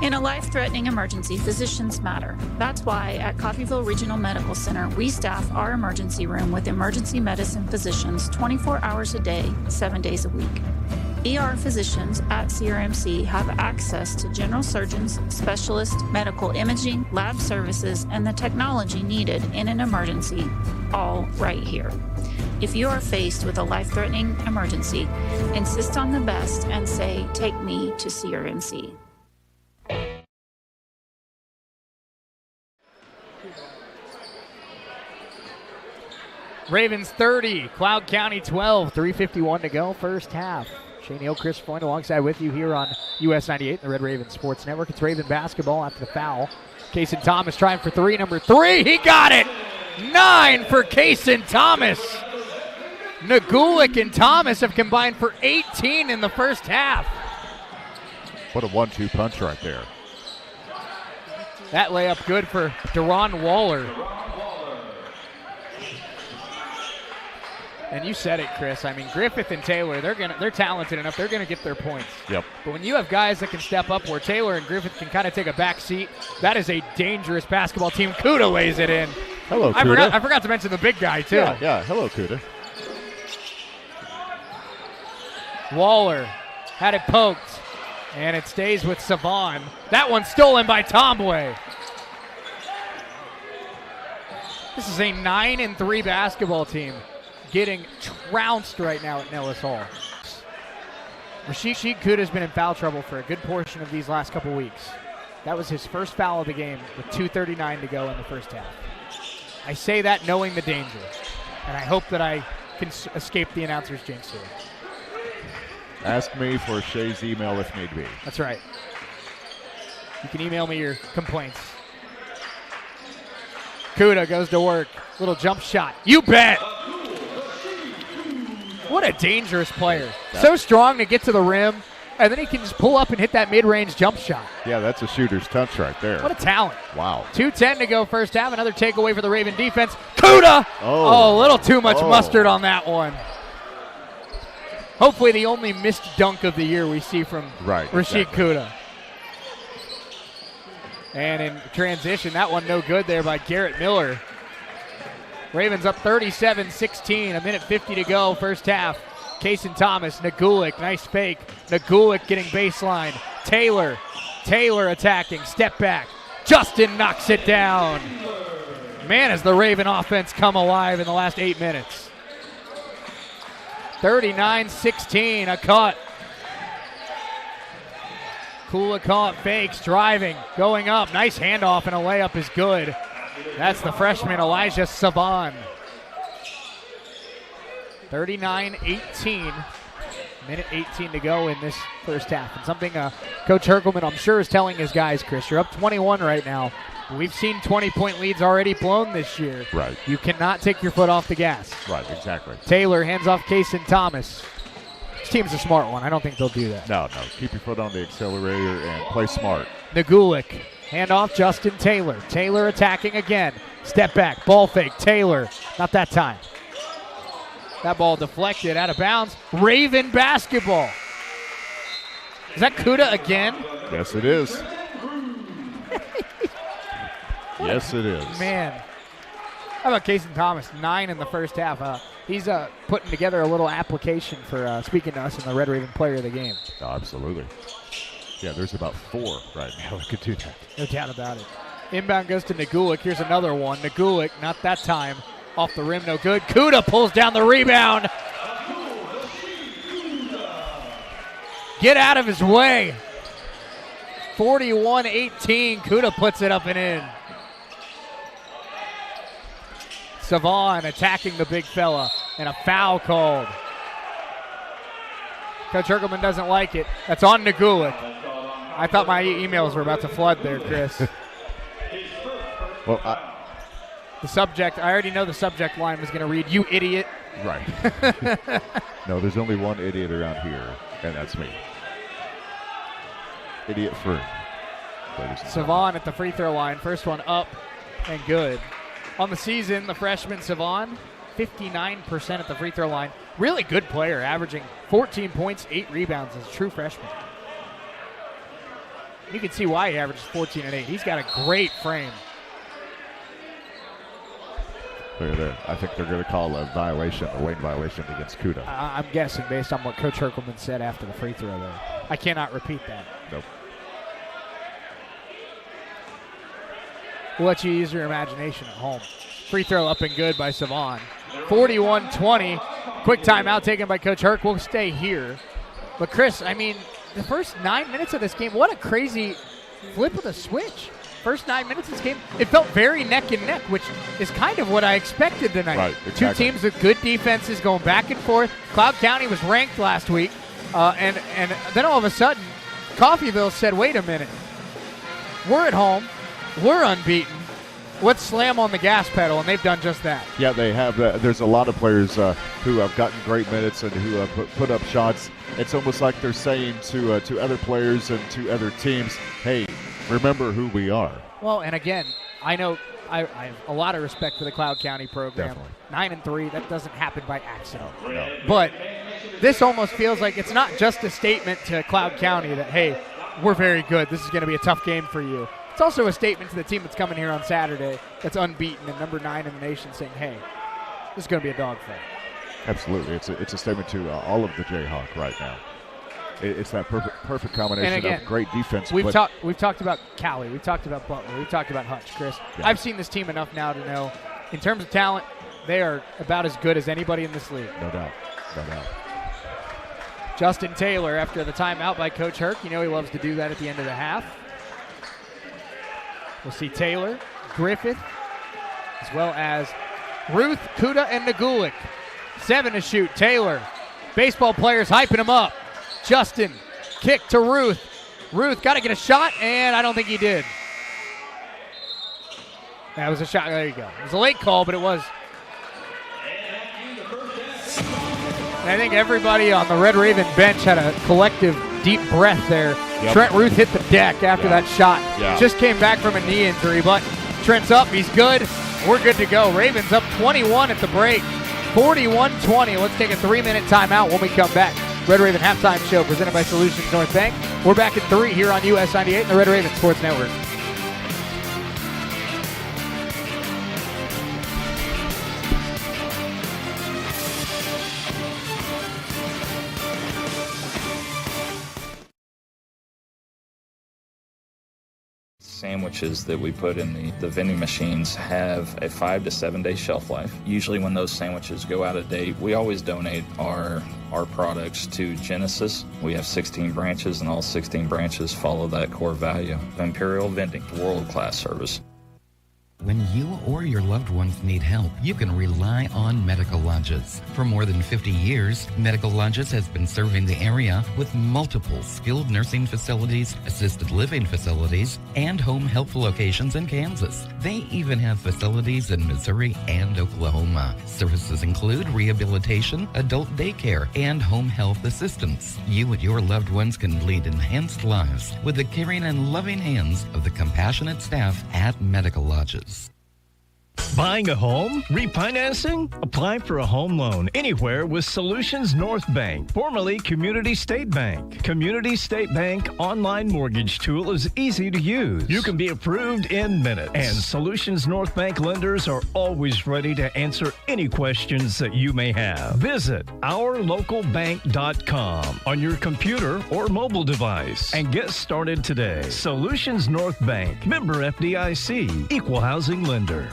In a life-threatening emergency, physicians matter. That's why at Coffeyville Regional Medical Center, we staff our emergency room with emergency medicine physicians 24 hours a day, 7 days a week. ER physicians at CRMC have access to general surgeons, specialists, medical imaging, lab services, and the technology needed in an emergency, all right here. If you are faced with a life-threatening emergency, insist on the best and say, "Take me to CRMC." Ravens 30, Cloud County 12, 3:51 to go, first half. Shane Hill, Chris Freund alongside with you here on US 98, the Red Raven Sports Network. It's Raven basketball after the foul. Kaysen Thomas trying for three, number 3. He got it! 9 for Kaysen Thomas. Nagulik and Thomas have combined for 18 in the first half. What a 1-2 punch right there. That layup good for Deron Waller. And you said it, Chris. I mean, Griffith and Taylor, they're talented enough. They're going to get their points. Yep. But when you have guys that can step up where Taylor and Griffith can kind of take a back seat, that is a dangerous basketball team. Kuda lays it in. Hello, Kuda. I forgot to mention the big guy, too. Yeah. Hello, Kuda. Waller had it poked, and it stays with Savon. That one stolen by Tombway. This is a 9-3 basketball team getting trounced right now at Nellis Hall. Rashid Kuda has been in foul trouble for a good portion of these last couple weeks. That was his first foul of the game with 2:39 to go in the first half. I say that knowing the danger, and I hope that I can escape the announcer's jinx here. Ask me for Shay's email if need be. That's right. You can email me your complaints. Kuda goes to work. Little jump shot. You bet! What a dangerous player. So strong to get to the rim, and then he can just pull up and hit that mid-range jump shot. Yeah, that's a shooter's touch right there. What a talent. Wow. 2:10 to go first half. Another takeaway for the Raven defense. Kuda! Oh, a little too much mustard on that one. Hopefully the only missed dunk of the year we see from Rashid Kuda. And in transition, that one no good there by Garrett Miller. Ravens up 37-16, a minute 50 to go, first half. Kaysen Thomas, Nagulik, nice fake. Nagulik getting baseline. Taylor attacking, step back. Justin knocks it down. Man, has the Raven offense come alive in the last 8 minutes. 39-16, a cut. Kula caught, fakes, driving, going up. Nice handoff and a layup is good. That's the freshman, Elijah Savon. 39-18. Minute 18 to go in this first half. And something Coach Herkelman, I'm sure, is telling his guys, Chris, you're up 21 right now. We've seen 20-point leads already blown this year. Right. You cannot take your foot off the gas. Right, exactly. Taylor hands off Kaysen Thomas. This team's a smart one. I don't think they'll do that. No. Keep your foot on the accelerator and play smart. Nagulik. Hand off Justin Taylor. Taylor attacking again. Step back, ball fake, Taylor. Not that time. That ball deflected, out of bounds. Raven basketball. Is that Kuda again? Yes, it is. Yes, it is. Man. How about Kason Thomas? 9 in the first half. He's putting together a little application for speaking to us in the Red Raven Player of the Game. Oh, absolutely. Yeah, there's about 4 right now that could do that. No doubt about it. Inbound goes to Nagulik. Here's another one. Nagulik, not that time. Off the rim, no good. Kuda pulls down the rebound. Get out of his way. 41-18. Kuda puts it up and in. Savon attacking the big fella, and a foul called. Coach Herkelman doesn't like it. That's on Nagulik. I thought my emails were about to flood there, Chris. Well, the subject, I already know the subject line was going to read, "You idiot." Right. No, there's only one idiot around here, and that's me. Idiot free. Savon at the free throw line. First one up and good. On the season, the freshman Savon, 59% at the free throw line. Really good player, averaging 14 points, 8 rebounds as a true freshman. You can see why he averages 14 and 8. He's got a great frame. Look at that. I think they're going to call a violation, a lane violation against Kuda. I'm guessing based on what Coach Herkelman said after the free throw there. I cannot repeat that. Nope. We'll let you use your imagination at home. Free throw up and good by Savon. 41-20. Quick timeout taken by Coach Herc. We'll stay here. But, Chris, I mean, the first 9 minutes of this game, what a crazy flip of the switch. First 9 minutes of this game, it felt very neck and neck, which is kind of what I expected tonight. Right, exactly. 2 teams with good defenses going back and forth. Cloud County was ranked last week. And then all of a sudden, Coffeyville said, wait a minute. We're at home. We're unbeaten. Let's slam on the gas pedal, and they've done just that. Yeah, they have. There's a lot of players who have gotten great minutes and who have put up shots. It's almost like they're saying to other players and to other teams, hey, remember who we are. Well, and again, I know I have a lot of respect for the Cloud County program. Definitely. 9-3, that doesn't happen by accident. No. But this almost feels like it's not just a statement to Cloud County that, hey, we're very good. This is going to be a tough game for you. It's also a statement to the team that's coming here on Saturday that's unbeaten and number 9 in the nation saying, hey, this is going to be a dogfight. Absolutely. It's a statement to all of the Jayhawk right now. It's that perfect combination again, of great defense. We've talked about Cali. We've talked about Butler. We've talked about Hutch, Chris. Yeah. I've seen this team enough now to know, in terms of talent, they are about as good as anybody in this league. No doubt. No doubt. Justin Taylor after the timeout by Coach Herc. You know he loves to do that at the end of the half. We'll see Taylor, Griffith, as well as Ruth, Kuda, and Nagulik. 7 to shoot. Taylor. Baseball players hyping him up. Justin, kick to Ruth. Ruth got to get a shot, and I don't think he did. That was a shot. There you go. It was a late call, but it was. And I think everybody on the Red Raven bench had a collective deep breath there. Yep. Trent Ruth hit the deck after that shot. Yeah. Just came back from a knee injury, but Trent's up. He's good. We're good to go. Ravens up 21 at the break. 41-20. Let's take a 3-minute timeout when we come back. Red Raven Halftime Show presented by Solutions North Bank. We're back at 3 here on US 98 and the Red Raven Sports Network. Sandwiches that we put in the vending machines have a 5 to 7 day shelf life. Usually when those sandwiches go out of date, we always donate our products to Genesis. We have 16 branches and all 16 branches follow that core value. Imperial Vending, world-class service. When you or your loved ones need help, you can rely on Medical Lodges. For more than 50 years, Medical Lodges has been serving the area with multiple skilled nursing facilities, assisted living facilities, and home health locations in Kansas. They even have facilities in Missouri and Oklahoma. Services include rehabilitation, adult daycare, and home health assistance. You and your loved ones can lead enhanced lives with the caring and loving hands of the compassionate staff at Medical Lodges. Buying a home? Refinancing? Apply for a home loan anywhere with Solutions North Bank, formerly Community State Bank. Community State Bank online mortgage tool is easy to use. You can be approved in minutes. And Solutions North Bank lenders are always ready to answer any questions that you may have. Visit ourlocalbank.com on your computer or mobile device and get started today. Solutions North Bank, member FDIC, equal housing lender.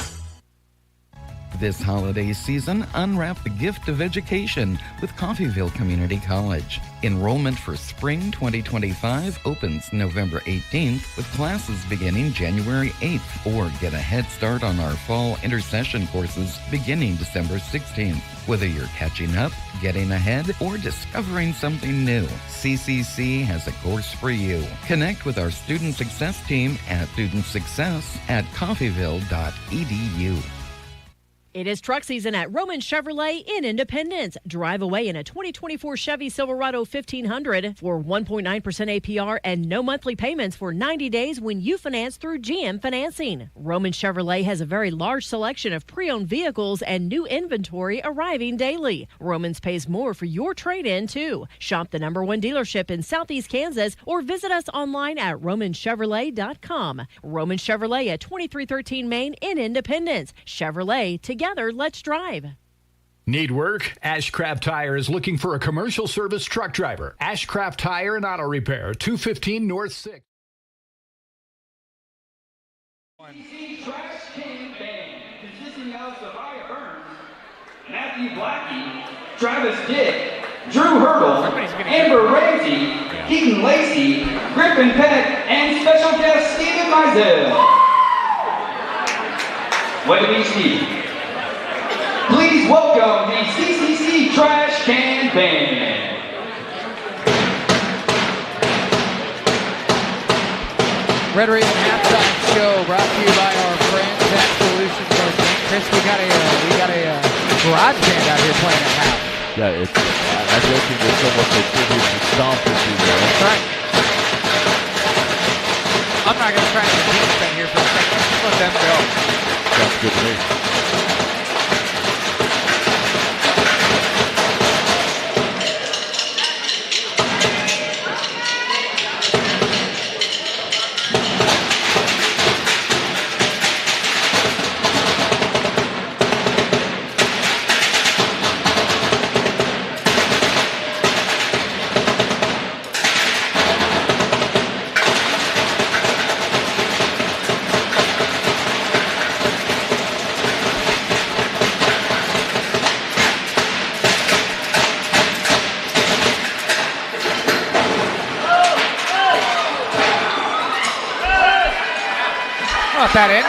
This holiday season, unwrap the gift of education with Coffeyville Community College. Enrollment for spring 2025 opens November 18th with classes beginning January 8th, or get a head start on our fall intercession courses beginning December 16th. Whether you're catching up, getting ahead, or discovering something new, CCC has a course for you. Connect with our student success team at studentsuccess@coffeyville.edu. It is truck season at Roman Chevrolet in Independence. Drive away in a 2024 Chevy Silverado 1500 for 1.9% APR and no monthly payments for 90 days when you finance through GM Financing. Roman Chevrolet has a very large selection of pre-owned vehicles and new inventory arriving daily. Romans pays more for your trade-in, too. Shop the #1 dealership in Southeast Kansas or visit us online at romanchevrolet.com. Roman Chevrolet at 2313 Main in Independence. Chevrolet, together, let's drive. Need work? Ashcraft Tire is looking for a commercial service truck driver. Ashcraft Tire and Auto Repair, 215 North 6. Trash Can Band, consisting of Sophia Burns, Matthew Blackie, Travis Dick, Drew Hurdle, Amber Ramsey, Keaton Lacey, Griffin Peck, and special guest Stephen Mizell. What do we see? Please welcome the CCC Trash Can Band. Red Raven halftime show brought to you by our friends at Solutions North Bank. Chris, we got a garage band out here playing at half. Yeah, it's. I'm joking. It's almost a tribute to Stomp, if you will. That's right. I'm not going to try to beat them here for a second. Just let them go. Sounds good to me. That in.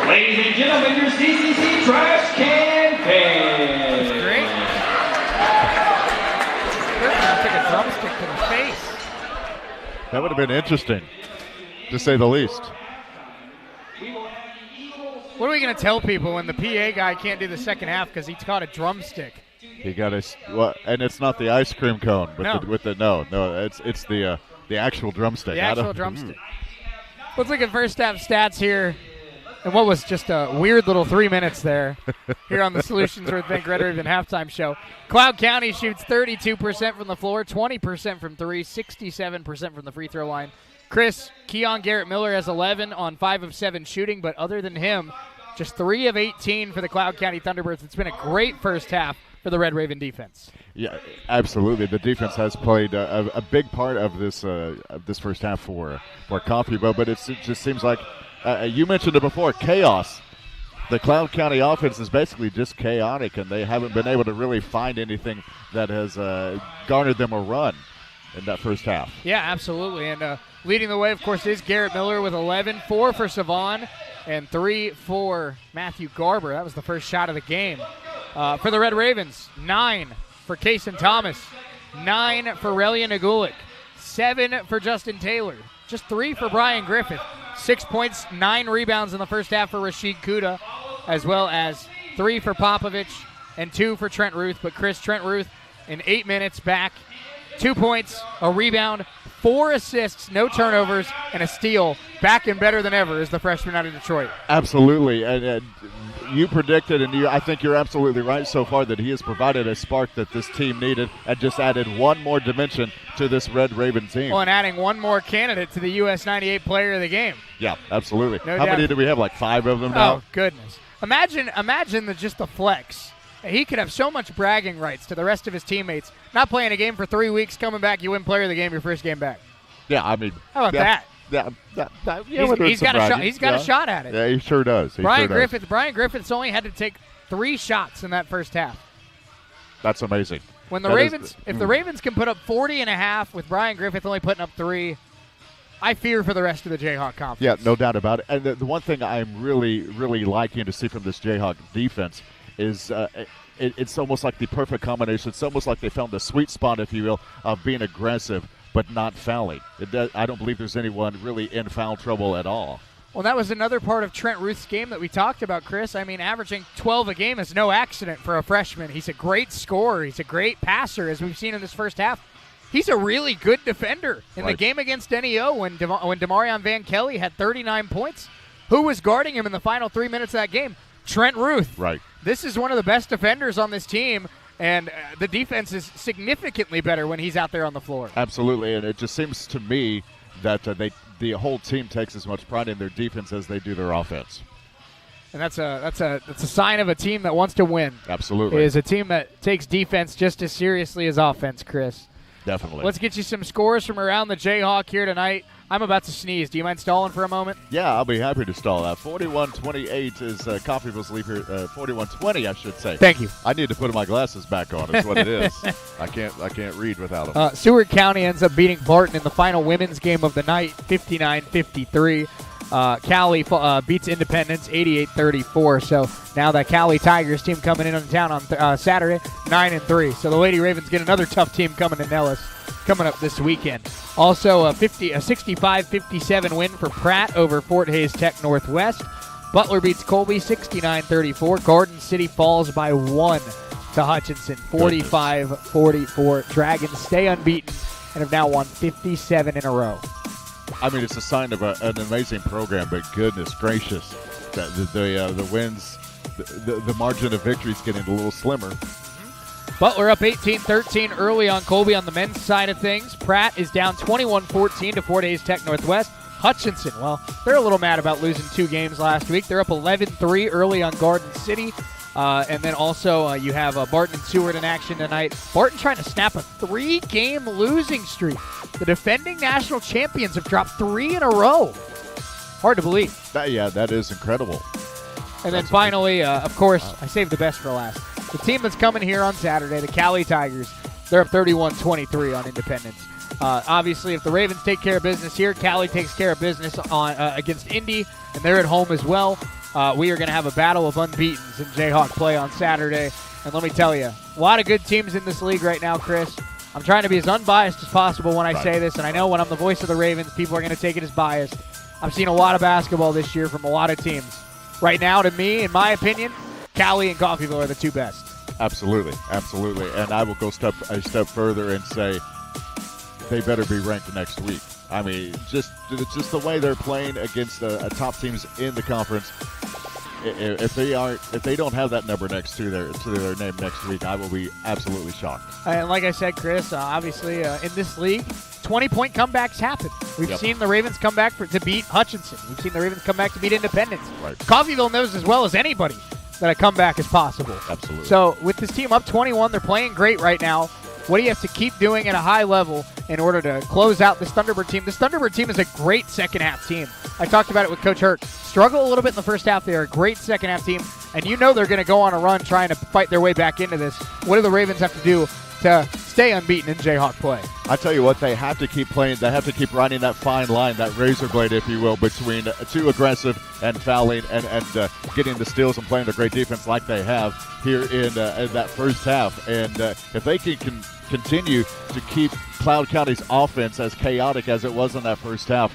Ladies and gentlemen, your CCC Trash Can Band. That's great. Took a drumstick to the face. That would have been interesting, to say the least. What are we going to tell people when the PA guy can't do the second half because he caught a drumstick? He got and it's not the ice cream cone, but no. It's the actual drumstick. The actual drumstick. Let's look at first half stats here. And what was just a weird little 3 minutes there here on the Solutions North Bank Red Raven halftime show. Cloud County shoots 32% from the floor, 20% from three, 67% from the free throw line. Chris, Keon Garrett Miller has 11 on 5 of 7 shooting, but other than him, just 3 of 18 for the Cloud County Thunderbirds. It's been a great first half for the Red Raven defense. Yeah, absolutely. The defense has played a big part of this first half for Coffeyville, but it just seems like, you mentioned it before, chaos. The Cloud County offense is basically just chaotic, and they haven't been able to really find anything that has garnered them a run in that first half. Yeah, absolutely. And leading the way, of course, is Garrett Miller with 11, 4 for Savon, and 3 for Matthew Garber. That was the first shot of the game. For the Red Ravens, 9 for Kason Thomas, 9 for Relia Nagulik, 7 for Justin Taylor, just 3 for Brian Griffith, 6 points, 9 rebounds in the first half for Rashid Kuda, as well as 3 for Popovich and 2 for Trent Ruth. But Chris, Trent Ruth in 8 minutes back, 2 points, a rebound, 4 assists, no turnovers, and a steal. Back and better than ever is the freshman out of Detroit. Absolutely. And you predicted, and I think you're absolutely right so far, that he has provided a spark that this team needed and just added one more dimension to this Red Raven team. Well, and adding one more candidate to the US 98 Player of the Game. Yeah, absolutely. No How doubt. many do we have, like 5 of them now? Oh, goodness. Imagine just the flex. He could have so much bragging rights to the rest of his teammates. Not playing a game for 3 weeks, coming back, you win Player of the Game your first game back. Yeah, I mean. How about that? He's got a shot. He's got a shot at it. Yeah, he sure does. Brian Griffith's only had to take 3 shots in that first half. That's amazing. When the Ravens, if the Ravens can put up 40 and a half with Brian Griffith only putting up 3, I fear for the rest of the Jayhawk conference. Yeah, no doubt about it. And the one thing I'm really, really liking to see from this Jayhawk defense is it's almost like the perfect combination. It's almost like they found the sweet spot, if you will, of being aggressive but not fouling. I don't believe there's anyone really in foul trouble at all. Well, that was another part of Trent Ruth's game that we talked about, Chris. I mean, averaging 12 a game is no accident for a freshman. He's a great scorer. He's a great passer, as we've seen in this first half. He's a really good defender. In the game against NEO, when Demarion Van Kelly had 39 points, who was guarding him in the final 3 minutes of that game? Trent Ruth. Right. This is one of the best defenders on this team, and the defense is significantly better when he's out there on the floor. Absolutely, and it just seems to me that the whole team takes as much pride in their defense as they do their offense. And that's a sign of a team that wants to win. Absolutely. It is a team that takes defense just as seriously as offense, Chris. Definitely. Let's get you some scores from around the Jayhawk here tonight. I'm about to sneeze. Do you mind stalling for a moment? Yeah, I'll be happy to stall that. 41-28 is Coffeyville's lead here. 41-20, I should say. Thank you. I need to put my glasses back on. Is what it is. I can't read without them. Seward County ends up beating Barton in the final women's game of the night, 59-53. Cali beats Independence 88-34. So now the Cali Tigers team coming in on town on Saturday, 9-3. So the Lady Ravens get another tough team coming to Nellis coming up this weekend. Also a 65-57 win for Pratt over Fort Hays Tech Northwest. Butler beats Colby 69-34. Garden City falls by 1 to Hutchinson 45-44. Dragons stay unbeaten and have now won 57 in a row. I mean, it's a sign of an amazing program, but goodness gracious, the wins, the margin of victory is getting a little slimmer. Butler up 18-13 early on Colby on the men's side of things. Pratt is down 21-14 to Fort Hays Tech Northwest. Hutchinson, well, they're a little mad about losing 2 games last week. They're up 11-3 early on Garden City. And then also you have Barton and Seward in action tonight. Barton trying to snap a 3-game losing streak. The defending national champions have dropped 3 in a row. Hard to believe. That is incredible. And then finally, of course, I saved the best for last. The team that's coming here on Saturday, the Cali Tigers, they're up 31-23 on Independence. Obviously, if the Ravens take care of business here, Cali takes care of business on against Indy, and they're at home as well. We are going to have a battle of unbeatens in Jayhawk play on Saturday. And let me tell you, a lot of good teams in this league right now, Chris. I'm trying to be as unbiased as possible when I say this, and I know when I'm the voice of the Ravens, people are going to take it as biased. I've seen a lot of basketball this year from a lot of teams. Right now, to me, in my opinion, Cali and Coffeyville are the 2 best. Absolutely. And I will go a step further and say they better be ranked next week. I mean, just the way they're playing against top teams in the conference. If they don't have that number next to their name next week, I will be absolutely shocked. And like I said, Chris, obviously in this league, 20-point comebacks happen. We've seen the Ravens come back to beat Hutchinson. We've seen the Ravens come back to beat Independence. Right. Coffeyville knows as well as anybody that a comeback is possible. Absolutely. So with this team up 21, they're playing great right now. What do you have to keep doing at a high level in order to close out this Thunderbird team? This Thunderbird team is a great second-half team. I talked about it with Coach Hurt. Struggle a little bit in the first half. They're a great second-half team, and you know they're going to go on a run trying to fight their way back into this. What do the Ravens have to do to stay unbeaten in Jayhawk play? I tell you what, they have to keep playing. They have to keep riding that fine line, that razor blade, if you will, between too aggressive and fouling and getting the steals and playing the great defense like they have here in that first half. And if they can continue to keep Cloud County's offense as chaotic as it was in that first half,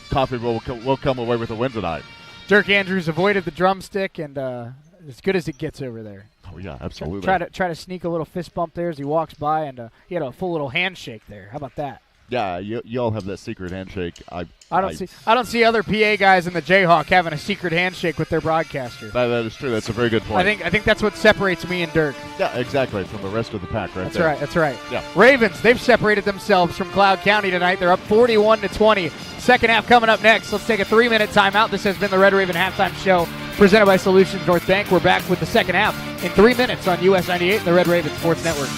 Coffeyville will come away with a win tonight. Dirk Andrews avoided the drumstick, and as good as it gets over there. Oh, yeah, absolutely. Try to sneak a little fist bump there as he walks by, and he had a full little handshake there. How about that? Yeah, you all have that secret handshake. I don't see other PA guys in the Jayhawk having a secret handshake with their broadcaster. That is true. That's a very good point. I think that's what separates me and Dirk. Yeah, exactly, from the rest of the pack right there. That's right. Yeah. Ravens, they've separated themselves from Cloud County tonight. They're up 41-20. Second half coming up next. Let's take a 3-minute timeout. This has been the Red Raven Halftime Show presented by Solutions North Bank. We're back with the second half in 3 minutes on US 98 and the Red Raven Sports Network.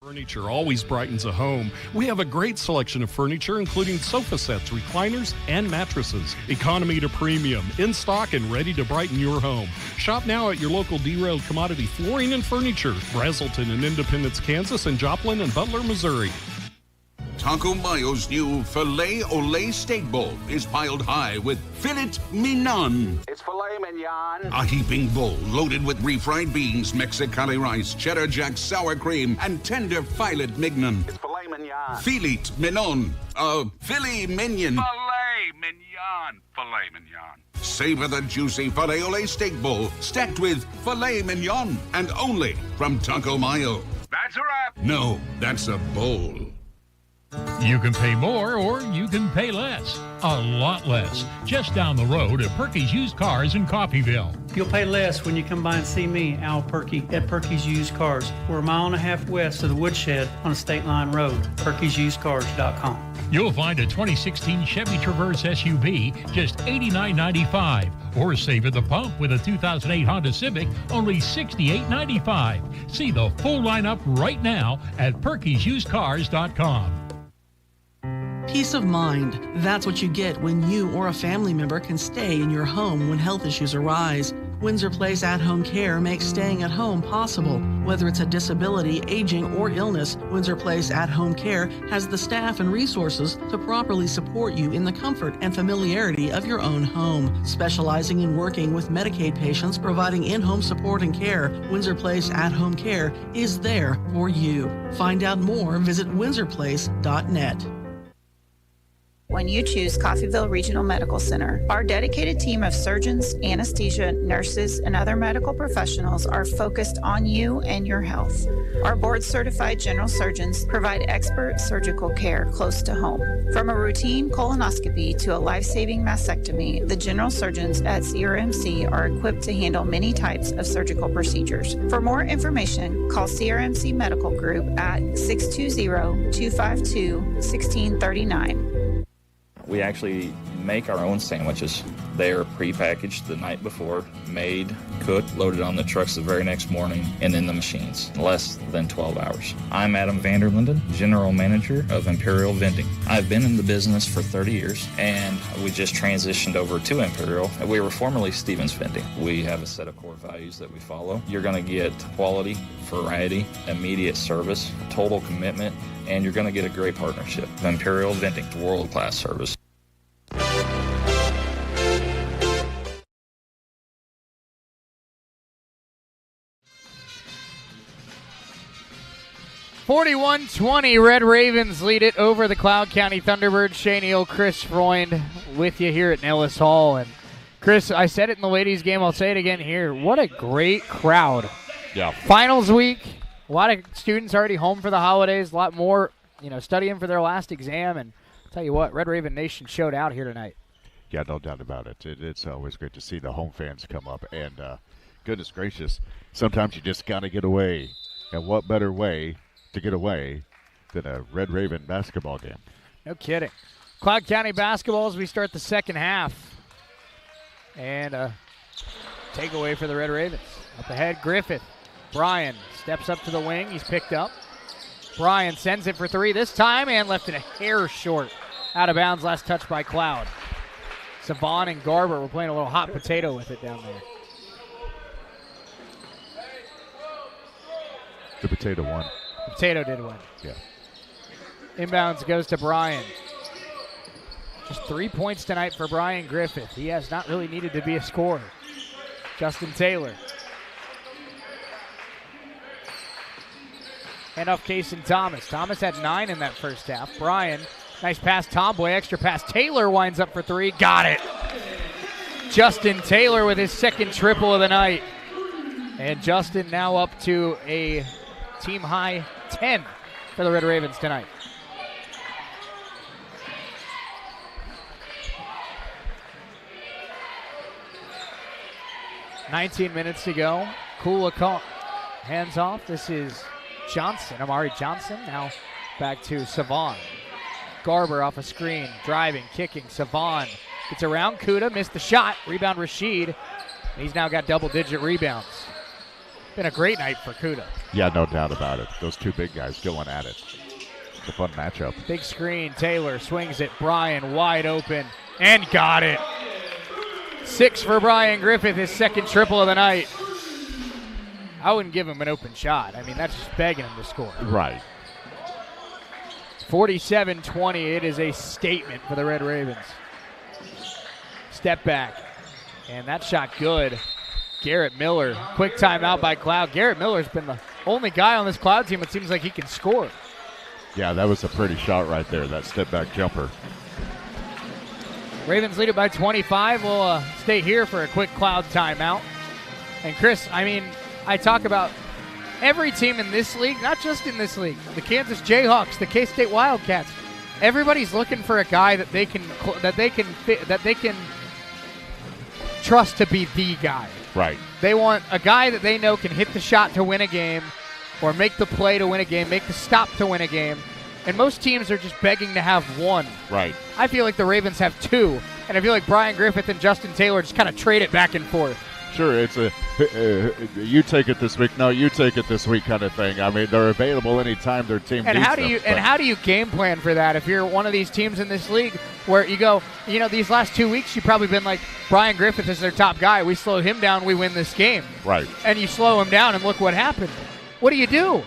Furniture always brightens a home. We have a great selection of furniture, including sofa sets, recliners, and mattresses. Economy to premium, in stock and ready to brighten your home. Shop now at your local Derailed Commodity Flooring and Furniture, Brazelton and Independence, Kansas, and Joplin and Butler, Missouri. Taco Mayo's new Filet Olé Steak Bowl is piled high with filet mignon. It's filet mignon. A heaping bowl loaded with refried beans, Mexicali rice, cheddar jack sour cream, and tender filet mignon. It's filet mignon. Filet mignon. Filet mignon. Filet mignon. Filet mignon. Savor the juicy Filet Olé Steak Bowl stacked with filet mignon and only from Taco Mayo. That's a wrap. No, that's a bowl. You can pay more or you can pay less. A lot less. Just down the road at Perky's Used Cars in Coffeyville. You'll pay less when you come by and see me, Al Perky, at Perky's Used Cars. We're 1.5 miles west of the Woodshed on a State Line Road. Perky'sUsedCars.com. You'll find a 2016 Chevy Traverse SUV just $89.95, or save at the pump with a 2008 Honda Civic only $68.95. See the full lineup right now at Perky'sUsedCars.com. Peace of mind. That's what you get when you or a family member can stay in your home when health issues arise. Windsor Place At-Home Care makes staying at home possible. Whether it's a disability, aging, or illness, Windsor Place At-Home Care has the staff and resources to properly support you in the comfort and familiarity of your own home. Specializing in working with Medicaid patients, providing in-home support and care, Windsor Place At-Home Care is there for you. Find out more, visit windsorplace.net. When you choose Coffeyville Regional Medical Center, our dedicated team of surgeons, anesthesia, nurses, and other medical professionals are focused on you and your health. Our board-certified general surgeons provide expert surgical care close to home. From a routine colonoscopy to a life-saving mastectomy, the general surgeons at CRMC are equipped to handle many types of surgical procedures. For more information, call CRMC Medical Group at 620-252-1639. We actually make our own sandwiches. They are prepackaged the night before, made, cooked, loaded on the trucks the very next morning, and in the machines, in less than 12 hours. I'm Adam Vanderlinden, General Manager of Imperial Vending. I've been in the business for 30 years, and we just transitioned over to Imperial. We were formerly Stevens Vending. We have a set of core values that we follow. You're going to get quality, variety, immediate service, total commitment, and you're going to get a great partnership. Imperial Vending, world-class service. (41-20), Red Ravens lead it over the Cloud County Thunderbirds. Shane Eel, Chris Freund with you here at Nellis Hall. And Chris, I said it in the ladies' game. I'll say it again here. What a great crowd. Yeah. Finals week. A lot of students already home for the holidays. A lot more, studying for their last exam. And I'll tell you what, Red Raven Nation showed out here tonight. Yeah, no doubt about it. It's always great to see the home fans come up. And goodness gracious, sometimes you just got to get away. And what better way to get away than a Red Raven basketball game? No kidding. Cloud County basketball as we start the second half. And takeaway for the Red Ravens. Up ahead, Griffith. Bryan steps up to the wing. He's picked up. Bryan sends it for three this time and left it a hair short. Out of bounds, last touch by Cloud. Savon and Garber were playing a little hot potato with it down there. The potato won. The potato did win. Yeah. Inbounds goes to Bryan. Just 3 points tonight for Bryan Griffith. He has not really needed to be a scorer. Justin Taylor. Hand off Cason Thomas. Thomas had 9 in that first half. Bryan Nice pass, Tomboy. Extra pass. Taylor winds up for three. Got it. Justin Taylor with his second triple of the night. And Justin now up to a team-high 10 for the Red Ravens tonight. $19 minutes to go. Kula hands off. This is Johnson, Amari Johnson. Now back to Savon. Garber off a screen, driving, kicking. Savon gets around Kuda, missed the shot. Rebound Rashid. He's now got double-digit rebounds. Been a great night for Kuda. Yeah, no doubt about it. Those two big guys going at it. It's a fun matchup. Big screen. Taylor swings it. Brian wide open and got it. 6 for Brian Griffith, his second triple of the night. I wouldn't give him an open shot. I mean, that's just begging him to score. Right. 47-20. It is a statement for the Red Ravens. Step back. And that shot good. Garrett Miller. Quick timeout by Cloud. Garrett Miller's been the only guy on this Cloud team that seems like he can score. Yeah, that was a pretty shot right there, that step back jumper. Ravens lead it by 25. We'll stay here for a quick Cloud timeout. And Chris, I mean, I talk about every team in this league, not just in this league, the Kansas Jayhawks, the K-State Wildcats. Everybody's looking for a guy that they can trust to be the guy. Right. They want a guy that they know can hit the shot to win a game, or make the play to win a game, make the stop to win a game. And most teams are just begging to have one. Right. I feel like the Ravens have two, and I feel like Brian Griffith and Justin Taylor just kind of trade it back and forth. Sure, it's a you take it this week, no, you take it this week kind of thing. I mean, they're available anytime their team and needs how do you them, and how do you game plan for that if you're one of these teams in this league where you go, you know, these last 2 weeks you've probably been like, Brian Griffith is their top guy. We slow him down, we win this game. Right. And you slow him down, and look what happened. What do?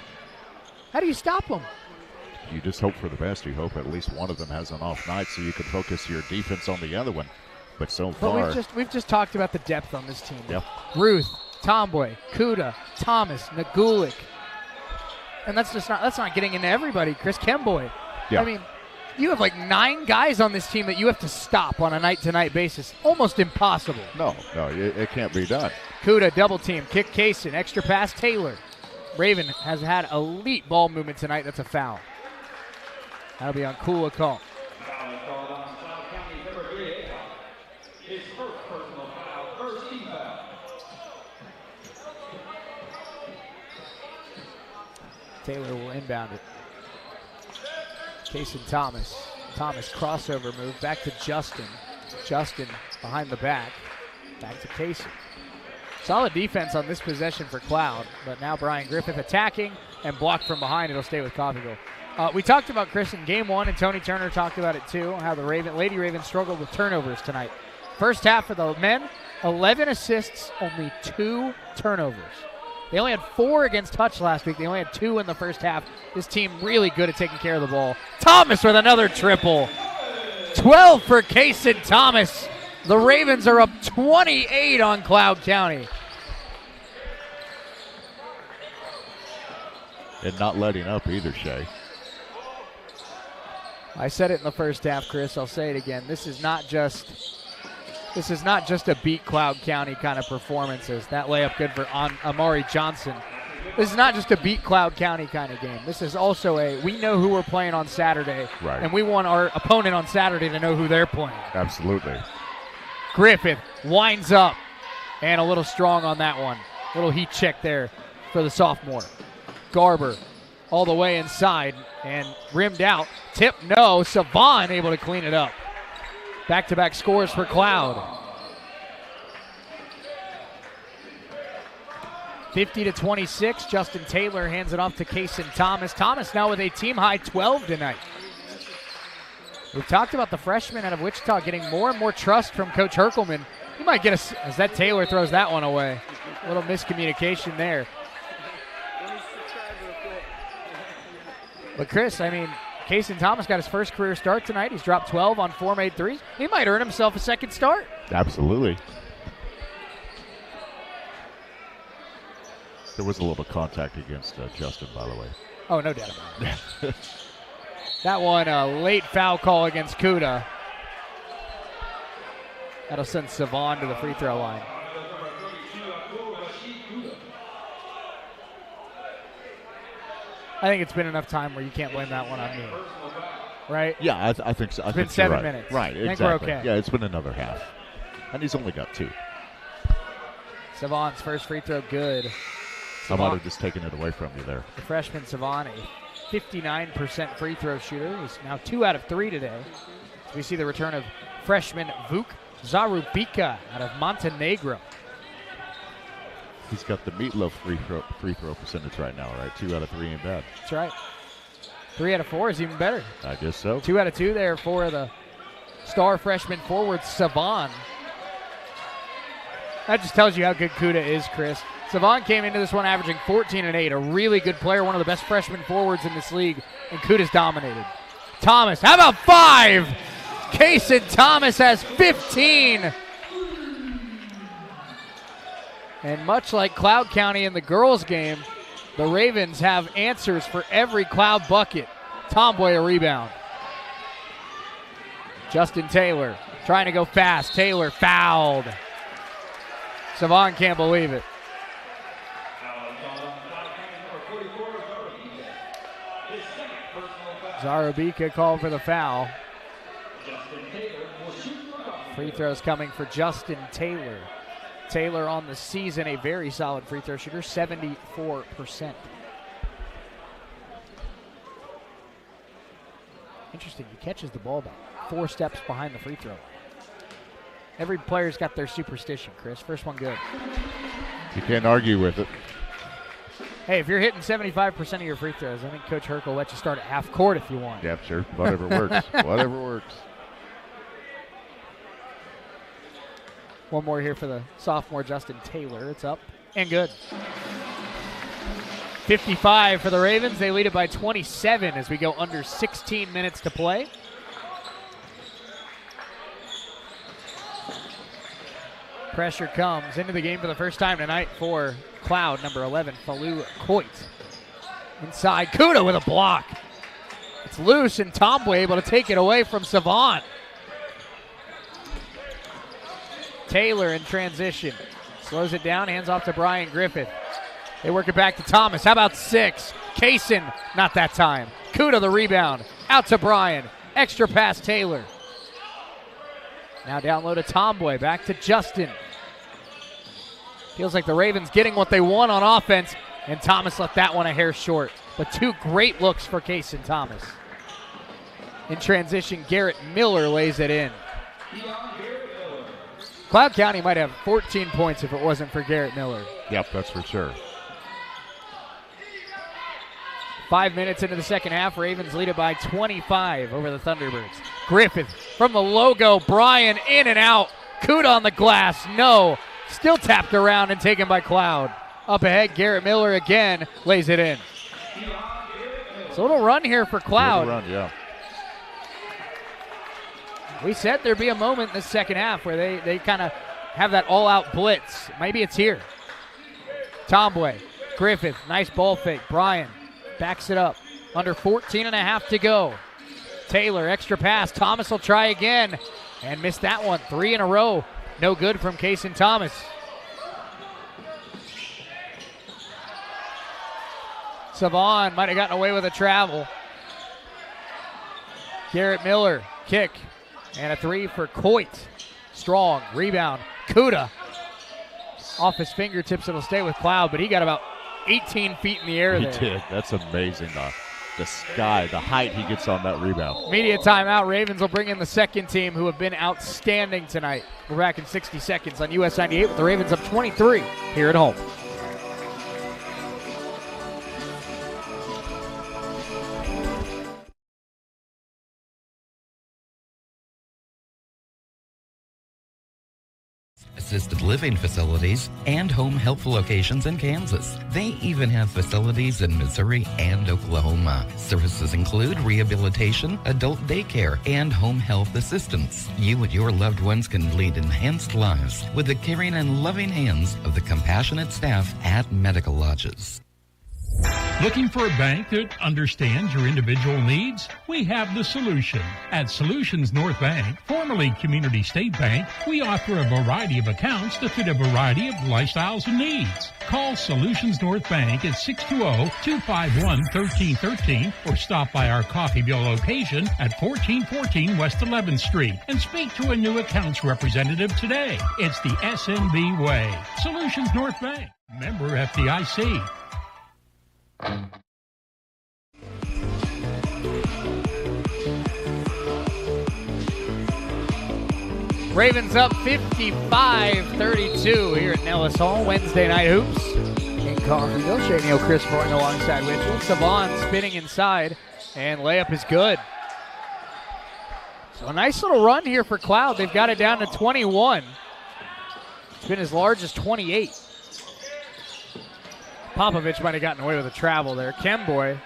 How do you stop him? You just hope for the best. You hope at least one of them has an off night so you can focus your defense on the other one. But so far, we've just talked about the depth on this team. Yep. Ruth, Tomboy, Kuda, Thomas, Nagulik, and that's not getting into everybody. Chris Kemboy. Yeah. I mean, you have like 9 guys on this team that you have to stop on a night-to-night basis. Almost impossible. No, it can't be done. Kuda double team, kick Kaysen, extra pass Taylor. Raven has had elite ball movement tonight. That's a foul. That'll be on Kula call. Taylor will inbound it. Kaysen Thomas. Thomas crossover move. Back to Justin. Justin behind the back. Back to Kaysen. Solid defense on this possession for Cloud, but now Brian Griffith attacking and blocked from behind. It'll stay with Coffeyville. We talked about Chris in game 1, and Tony Turner talked about it too, how the Lady Ravens struggled with turnovers tonight. First half for the men, 11 assists, only 2 turnovers. They only had 4 against Touch last week. They only had 2 in the first half. This team really good at taking care of the ball. Thomas with another triple. 12 for Kaysen Thomas. The Ravens are up 28 on Cloud County. And not letting up either, Shay. I said it in the first half, Chris. I'll say it again. This is not just a beat Cloud County kind of performances. That layup good for Amari Johnson. This is not just a beat Cloud County kind of game. This is also we know who we're playing on Saturday, right, and we want our opponent on Saturday to know who they're playing. Absolutely. Griffith winds up, and a little strong on that one. Little heat check there for the sophomore. Garber all the way inside and rimmed out. Tip, no. Savon able to clean it up. Back-to-back scores for Cloud. 50-26. Justin Taylor hands it off to Kaysen Thomas. Thomas now with a team-high 12 tonight. We've talked about the freshman out of Wichita getting more and more trust from Coach Herkelman. He might get as that Taylor throws that one away. A little miscommunication there. But Chris, I mean, Kaysen Thomas got his first career start tonight. He's dropped 12 on 4 made threes. He might earn himself a second start. Absolutely. There was a little contact against Justin, by the way. Oh, no doubt about it. That one, a late foul call against Kuda. That'll send Savon to the free throw line. I think it's been enough time where you can't blame that one on me. Right? Yeah, I think so. It's been 7 minutes. Right, I exactly. think we're okay. Yeah, it's been another half. And he's only got 2. Savon's first free throw good. I might have just taken it away from you there. The freshman Savon, a 59% free throw shooter. He's now 2 out of 3 today. So we see the return of freshman Vuk Zarubika out of Montenegro. He's got the meatloaf free throw percentage right now, right? 2 out of 3 ain't bad. That's right. 3 out of 4 is even better. I guess so. 2 out of 2 there for the star freshman forward Savon. That just tells you how good Kuda is, Chris. Savon came into this one averaging 14 and 8, a really good player, one of the best freshman forwards in this league, and Kuda's dominated. Thomas, how about 5? Kason Thomas has 15. And much like Cloud County in the girls' game, the Ravens have answers for every Cloud bucket. Tomboy a rebound. Justin Taylor trying to go fast. Taylor fouled. Savon can't believe it. Zarubika called for the foul. Free throws coming for Justin Taylor. Taylor on the season, a very solid free throw shooter, 74%. Interesting, he catches the ball about 4 steps behind the free throw line. Every player's got their superstition, Chris. First one good. You can't argue with it. Hey, if you're hitting 75% of your free throws, I think Coach Herc will let you start at half court if you want. Yeah, sure. Whatever works. Whatever works. One more here for the sophomore Justin Taylor. It's up and good. 55 for the Ravens. They lead it by 27 as we go under 16 minutes to play. Pressure comes into the game for the first time tonight for Cloud, number 11, Falu Coit. Inside, Kuda with a block. It's loose, and Tomboy able to take it away from Savant. Taylor in transition. Slows it down, hands off to Brian Griffith. They work it back to Thomas. How about 6? Kaysen, not that time. Kuda the rebound. Out to Brian. Extra pass Taylor. Now down low to Tomboy. Back to Justin. Feels like the Ravens getting what they want on offense, and Thomas left that one a hair short. But 2 great looks for Kaysen Thomas. In transition, Garrett Miller lays it in. Cloud County might have 14 points if it wasn't for Garrett Miller. Yep, that's for sure. 5 minutes into the second half, Ravens lead it by 25 over the Thunderbirds. Griffith from the logo, Brian in and out. Kuda on the glass, no. Still tapped around and taken by Cloud. Up ahead, Garrett Miller again lays it in. It's a little run here for Cloud. Run, yeah. We said there'd be a moment in the second half where they kind of have that all-out blitz. Maybe it's here. Tomboy, Griffith, nice ball fake. Brian backs it up. Under 14 and a half to go. Taylor, extra pass. Thomas will try again and missed that one. 3 in a row. No good from Kaysen Thomas. Savon might have gotten away with a travel. Garrett Miller, kick. And a 3 for Coit. Strong, rebound. Kuda. Off his fingertips, it'll stay with Cloud, but he got about 18 feet in the air there. He did. That's amazing. The sky, the height he gets on that rebound. Media timeout. Ravens will bring in the second team who have been outstanding tonight. We're back in 60 seconds on US 98 with the Ravens up 23 here at home. Assisted living facilities, and home health locations in Kansas. They even have facilities in Missouri and Oklahoma. Services include rehabilitation, adult daycare, and home health assistance. You and your loved ones can lead enhanced lives with the caring and loving hands of the compassionate staff at Medical Lodges. Looking for a bank that understands your individual needs? We have the solution. At Solutions North Bank, formerly Community State Bank, we offer a variety of accounts to fit a variety of lifestyles and needs. Call Solutions North Bank at 620-251-1313 or stop by our Coffeyville location at 1414 West 11th Street and speak to a new accounts representative today. It's the SNB way. Solutions North Bank. Member FDIC. Ravens up 55-32 here at Nellis Hall. Wednesday night hoops in Coffeyville. Shane Neal, Chris Freund alongside with you. Savon spinning inside, and layup is good. So a nice little run here for Cloud. They've got it down to 21. It's been as large as 28. Popovich might have gotten away with a travel there. Kemboy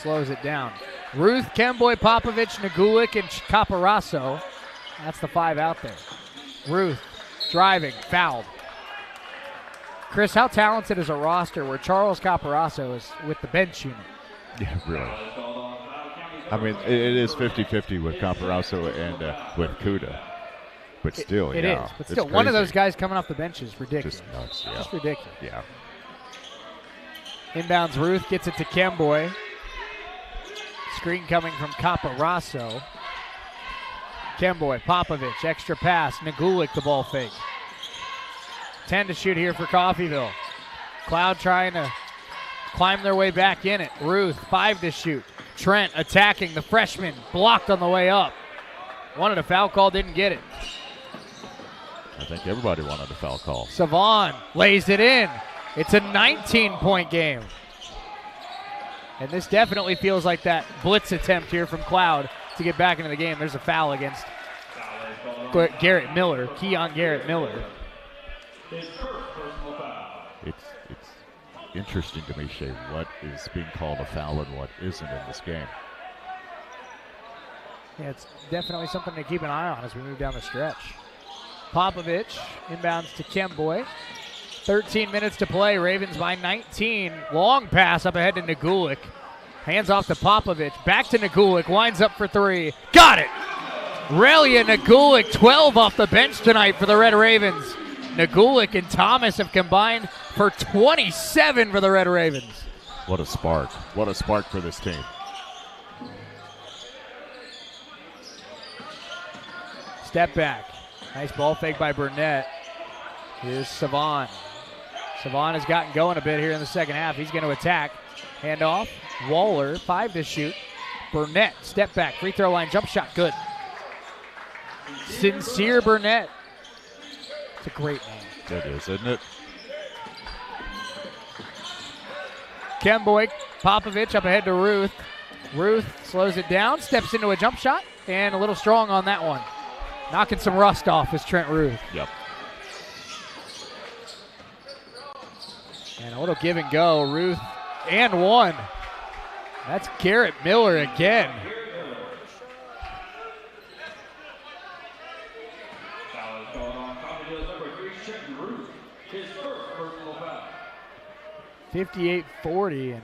slows it down. Ruth, Kemboy, Popovich, Nagulik, and Caparasso. That's the 5 out there. Ruth driving, fouled. Chris, how talented is a roster where Charles Caparasso is with the bench unit? Yeah, really. I mean, it is 50-50 with Caparasso and with Kuda. But still, it is. But still, one of those guys coming off the bench is ridiculous. Just nuts, yeah. Just ridiculous. Yeah. Inbounds Ruth, gets it to Kemboy. Screen coming from Caparasso. Kemboy, Popovich, extra pass. Nagulik, the ball fake. 10 to shoot here for Coffeyville. Cloud trying to climb their way back in it. Ruth, 5 to shoot. Trent attacking the freshman, blocked on the way up. Wanted a foul call, didn't get it. I think everybody wanted a foul call. Savon lays it in. It's a 19-point game. And this definitely feels like that blitz attempt here from Cloud to get back into the game. There's a foul against Garrett Miller, Keon Garrett Miller. It's interesting to me, Shay, what is being called a foul and what isn't in this game. Yeah, it's definitely something to keep an eye on as we move down the stretch. Popovich inbounds to Kemboy. 13 minutes to play. Ravens by 19. Long pass up ahead to Nagulik. Hands off to Popovich. Back to Nagulik. Winds up for 3. Got it! Relia Nagulik, 12 off the bench tonight for the Red Ravens. Nagulik and Thomas have combined for 27 for the Red Ravens. What a spark. What a spark for this team. Step back. Nice ball fake by Burnett. Here's Savon. Savon has gotten going a bit here in the second half. He's going to attack. Handoff. Waller, 5 to shoot. Burnett, step back. Free throw line, jump shot, good. Sincere Burnett. It's a great name. It is, isn't it? Kemboy, Popovich up ahead to Ruth. Ruth slows it down, steps into a jump shot, and a little strong on that one. Knocking some rust off is Trent Ruth. Yep. And a little give and go. Ruth and 1. That's Garrett Miller again. Foul is called on Coffeyville's number 3, Trent Ruth. His first personal foul. 58-40, and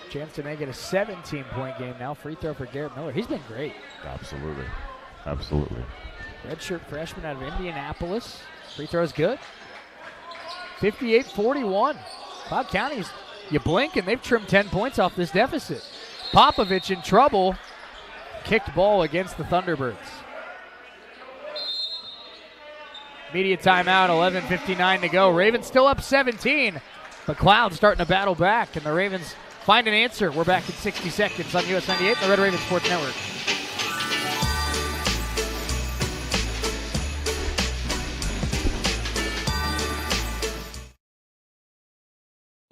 chance to make it a 17-point game now. Free throw for Garrett Miller. He's been great. Absolutely. Absolutely. Redshirt freshman out of Indianapolis. Free throw's good. 58-41. Cloud County's, you blink and they've trimmed 10 points off this deficit. Popovich in trouble. Kicked ball against the Thunderbirds. Media timeout, 11:59 to go. Ravens still up 17, but Cloud starting to battle back, and the Ravens find an answer. We're back in 60 seconds on US 98 and the Red Raven Sports Network.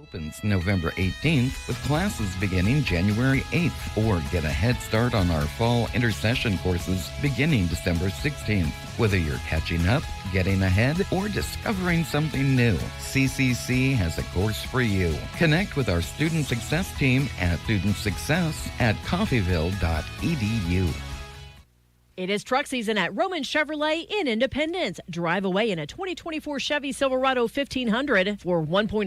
Opens November 18th with classes beginning January 8th, or get a head start on our fall intercession courses beginning December 16th. Whether you're catching up, getting ahead, or discovering something new, CCC has a course for you. Connect with our student success team at studentsuccess@coffeyville.edu. It is truck season at Roman Chevrolet in Independence. Drive away in a 2024 Chevy Silverado 1500 for 1.9%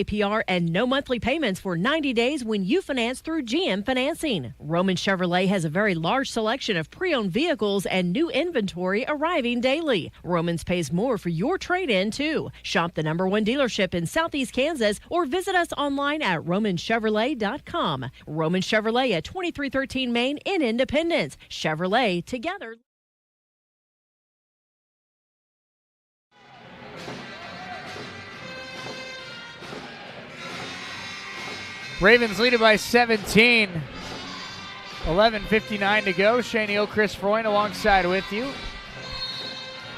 APR and no monthly payments for 90 days when you finance through GM Financing. Roman Chevrolet has a very large selection of pre-owned vehicles and new inventory arriving daily. Romans pays more for your trade-in, too. Shop the #1 dealership in Southeast Kansas or visit us online at romanchevrolet.com. Roman Chevrolet at 2313 Main in Independence. Chevrolet together. Ravens lead it by 17. 11:59 to go. Shane Neal, Chris Freund alongside with you.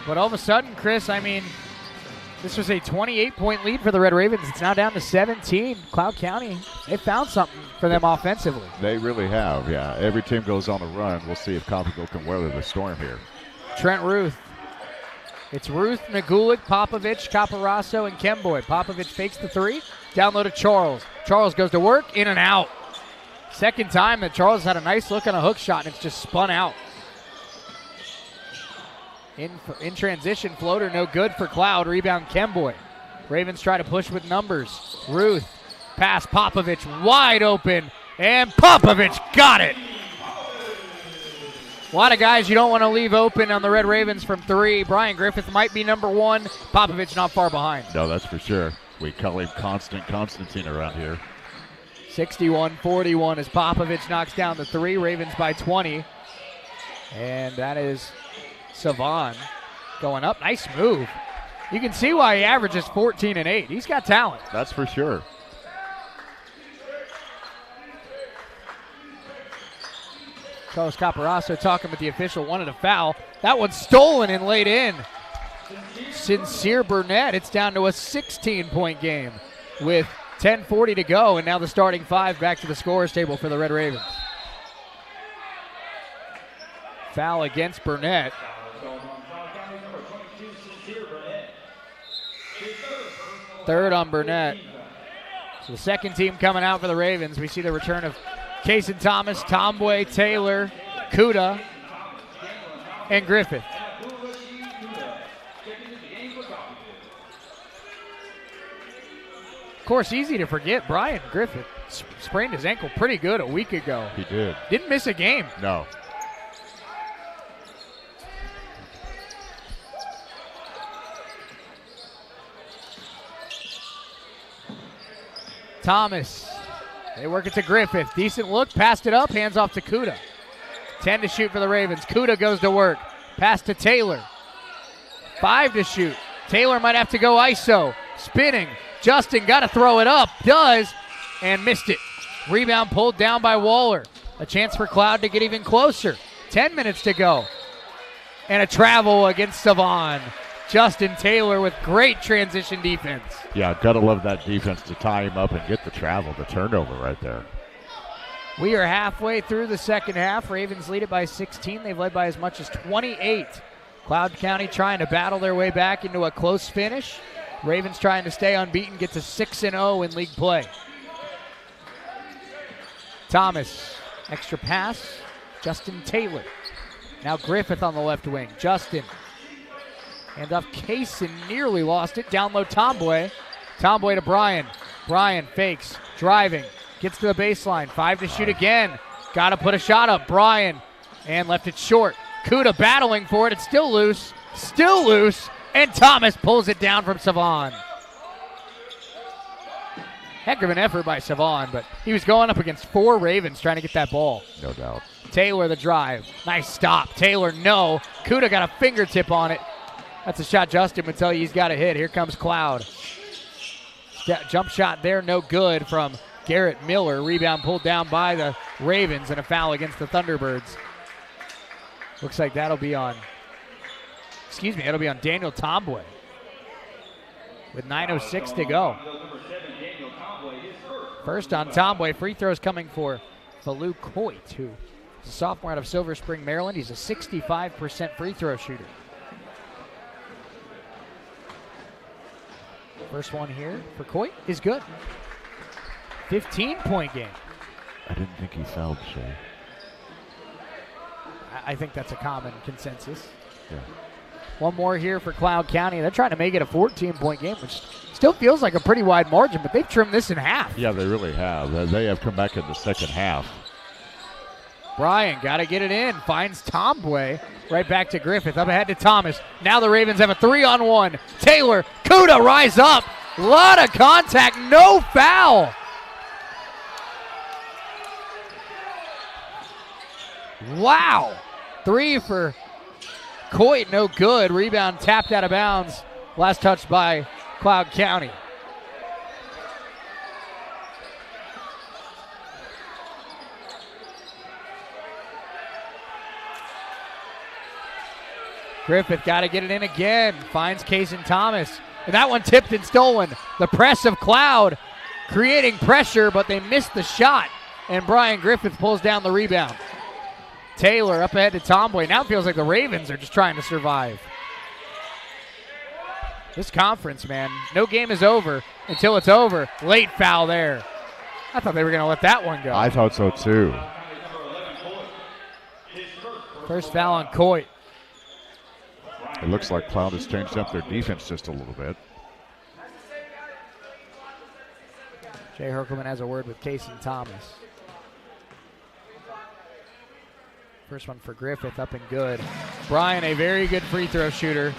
But all of a sudden, Chris, I mean, this was a 28-point lead for the Red Ravens. It's now down to 17. Cloud County, they found something for them offensively. They really have, yeah. Every team goes on a run. We'll see if Coffeyville can weather the storm here. Trent Ruth. It's Ruth, Nagulik, Popovich, Caparasso, and Kemboy. Popovich fakes the three. Down low to Charles. Charles goes to work, in and out. Second time that Charles had a nice look on a hook shot, and it's just spun out. In transition, floater no good for Cloud. Rebound Kemboy. Ravens try to push with numbers. Ruth, pass Popovich, wide open, and Popovich got it. A lot of guys you don't want to leave open on the Red Ravens from three. Brian Griffith might be #1. Popovich not far behind. No, that's for sure. We call him Constantine around here. 61-41 as Popovich knocks down the three. Ravens by 20. And that is Savon going up. Nice move. You can see why he averages 14 and 8. He's got talent. That's for sure. Carlos Caparasso talking with the official, wanted a foul. That one's stolen and laid in. Sincere Burnett. It's down to a 16-point game with 10:40 to go, and now the starting five back to the scorer's table for the Red Ravens. Foul against Burnett. Third on Burnett. So the second team coming out for the Ravens. We see the return of Kason Thomas, Tomboy, Taylor, Kuda, and Griffith. Of course, easy to forget, Brian Griffith sprained his ankle pretty good a week ago. He did. Didn't miss a game. No. Thomas. They work it to Griffith. Decent look. Passed it up. Hands off to Kuda. 10 to shoot for the Ravens. Kuda goes to work. Pass to Taylor. 5 to shoot. Taylor might have to go ISO. Spinning. Justin got to throw it up. Does. And missed it. Rebound pulled down by Waller. A chance for Cloud to get even closer. 10 minutes to go. And a travel against Savon. Justin Taylor with great transition defense. Yeah, gotta love that defense to tie him up and get the travel, the turnover right there. We are halfway through the second half. Ravens lead it by 16. They've led by as much as 28. Cloud County trying to battle their way back into a close finish. Ravens trying to stay unbeaten, get to 6-0 in league play. Thomas, extra pass. Justin Taylor. Now Griffith on the left wing. Justin. Hand off Kaysen, nearly lost it. Down low Tomboy. Tomboy to Brian. Brian fakes, driving, gets to the baseline. 5 to shoot again. Got to put a shot up. Brian, and left it short. Kuda battling for it. It's still loose. Still loose. And Thomas pulls it down from Savon. Heck of an effort by Savon, but he was going up against 4 Ravens trying to get that ball. No doubt. Taylor the drive. Nice stop. Taylor, no. Kuda got a fingertip on it. That's a shot Justin would tell you he's got to hit. Here comes Cloud. Jump shot there, no good from Garrett Miller. Rebound pulled down by the Ravens and a foul against the Thunderbirds. Looks like that'll be on Daniel Tomboy with 9:06 to go. First on Tomboy. Free throws coming for Falu Coit, who is a sophomore out of Silver Spring, Maryland. He's a 65% free throw shooter. First one here for Coit is good. 15-point game. I didn't think he fouled, Shay. I think that's a common consensus. Yeah. One more here for Cloud County. They're trying to make it a 14-point game, which still feels like a pretty wide margin, but they've trimmed this in half. Yeah, they really have. They have come back in the second half. Bryan got to get it in. Finds Tombway. Right back to Griffith. Up ahead to Thomas. Now the Ravens have a 3-on-1. Taylor, Kuda, rise up. Lot of contact. No foul. Wow. 3 for Coit. No good. Rebound tapped out of bounds. Last touch by Cloud County. Griffith got to get it in again. Finds Kaysen Thomas. And that one tipped and stolen. The press of Cloud creating pressure, but they missed the shot. And Brian Griffith pulls down the rebound. Taylor up ahead to Tomboy. Now it feels like the Ravens are just trying to survive. This conference, man, no game is over until it's over. Late foul there. I thought they were going to let that one go. I thought so too. First foul on Coit. It looks like Cloud has changed up their defense just a little bit. Jay Herkelman has a word with Kaysen Thomas. First one for Griffith, up and good. Bryan, a very good free throw shooter.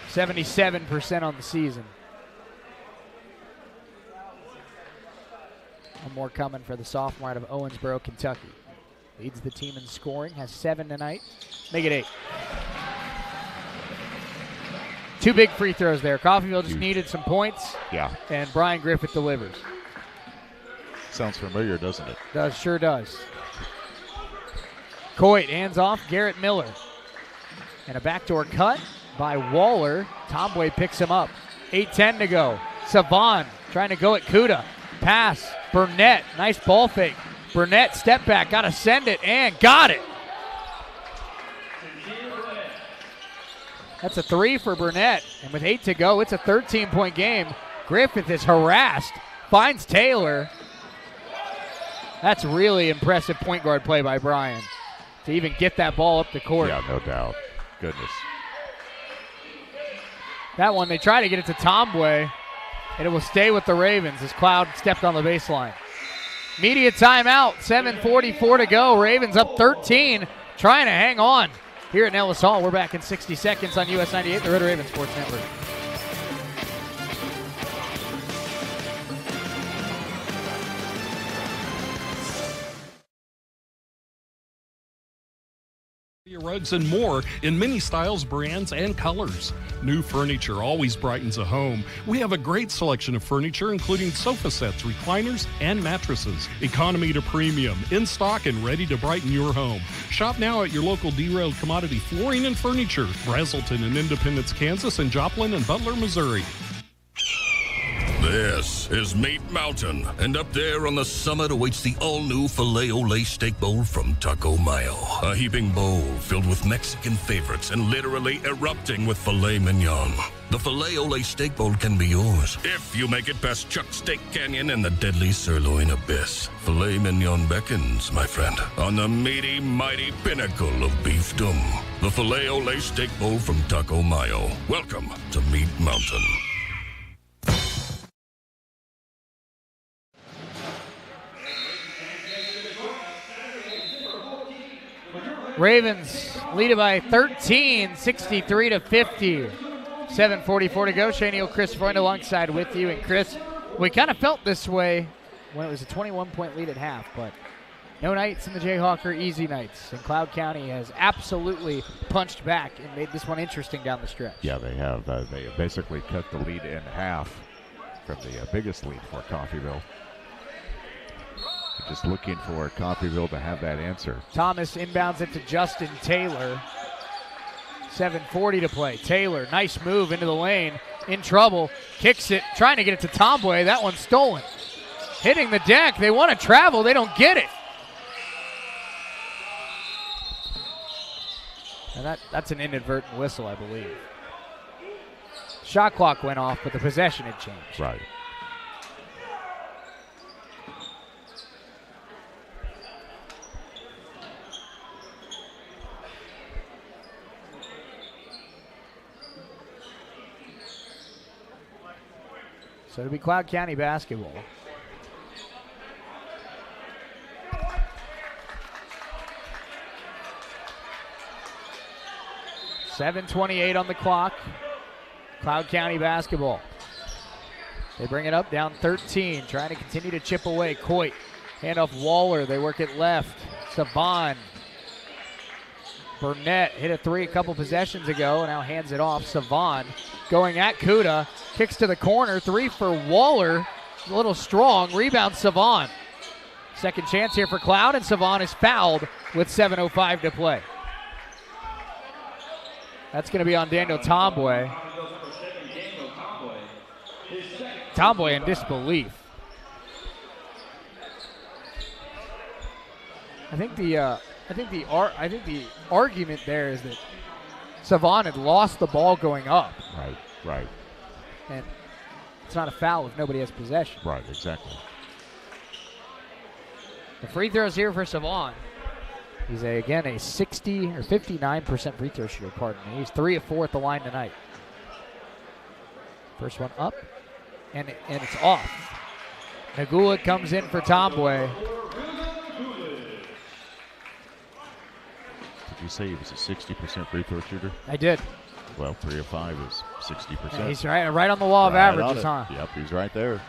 77% on the season. One more coming for the sophomore out of Owensboro, Kentucky. Leads the team in scoring, has 7 tonight. Make it 8. 2 big free throws there. Coffeyville just needed some points. Yeah. And Brian Griffith delivers. Sounds familiar, doesn't it? Sure does. Coit hands off Garrett Miller. And a backdoor cut by Waller. Tomboy picks him up. 8:10 to go. Savon trying to go at Kuda. Pass. Burnett. Nice ball fake. Burnett step back. Got to send it and got it. That's a 3 for Burnett. And with 8 to go, it's a 13-point game. Griffith is harassed. Finds Taylor. That's really impressive point guard play by Bryan to even get that ball up the court. Yeah, no doubt. Goodness. That one, they try to get it to Tomboy, and it will stay with the Ravens as Cloud stepped on the baseline. Media timeout, 7:44 to go. Ravens up 13, trying to hang on. Here at Nellis Hall, we're back in 60 seconds on US 98, the Red Raven Sports Network. Rugs and more in many styles, brands, and colors. New furniture always brightens a home. We have a great selection of furniture, including sofa sets, recliners, and mattresses. Economy to premium, in stock and ready to brighten your home. Shop now at your local Derailed Commodity Flooring and Furniture, Brazelton in Independence, Kansas, and Joplin and Butler, Missouri. This is Meat Mountain, and up there on the summit awaits the all-new Filet-O-Lay Steak Bowl from Taco Mayo. A heaping bowl filled with Mexican favorites and literally erupting with filet mignon. The Filet-O-Lay Steak Bowl can be yours if you make it past Chuck Steak Canyon and the deadly sirloin abyss. Filet mignon beckons, my friend, on the meaty, mighty pinnacle of beefdom. The Filet-O-Lay Steak Bowl from Taco Mayo. Welcome to Meat Mountain. Ravens lead it by 13, 63 to 50. 7:44 to go. Shane Neal, Chris Freund alongside with you. And Chris, we kind of felt this way when it was a 21-point lead at half, but no nights in the Jayhawk are easy nights. And Cloud County has absolutely punched back and made this one interesting down the stretch. Yeah, they have. They basically cut the lead in half from the biggest lead for Coffeyville. Just looking for Coffeyville to have that answer. Thomas inbounds it to Justin Taylor. 7:40 to play. Taylor, nice move into the lane. In trouble. Kicks it. Trying to get it to Tomboy. That one's stolen. Hitting the deck. They want to travel. They don't get it. And that's an inadvertent whistle, I believe. Shot clock went off, but the possession had changed. Right. So it'll be Cloud County basketball. .7:28 on the clock. Cloud County basketball. They bring it up, down 13, trying to continue to chip away. Coit, handoff Waller. They work it left. Savon. Burnett hit a three a couple possessions ago, and now hands it off. Savon going at Kuda. Kicks to the corner. Three for Waller. A little strong. Rebound Savon. Second chance here for Cloud, and Savon is fouled with 7:05 to play. That's going to be on Daniel Tomboy. Tomboy in disbelief. I think the argument there is that Savon had lost the ball going up. Right. And it's not a foul if nobody has possession. Right, exactly. The free throws here for Savon. He's again a 60 or 59% free throw shooter, pardon me. He's 3 of 4 at the line tonight. First one up, and it's off. Nagula comes in for Tomboy. Did you say he was a 60% free throw shooter? I did. Well, 3 of 5 is 60%. Yeah, he's right on the wall of averages, huh? Yep, he's right there.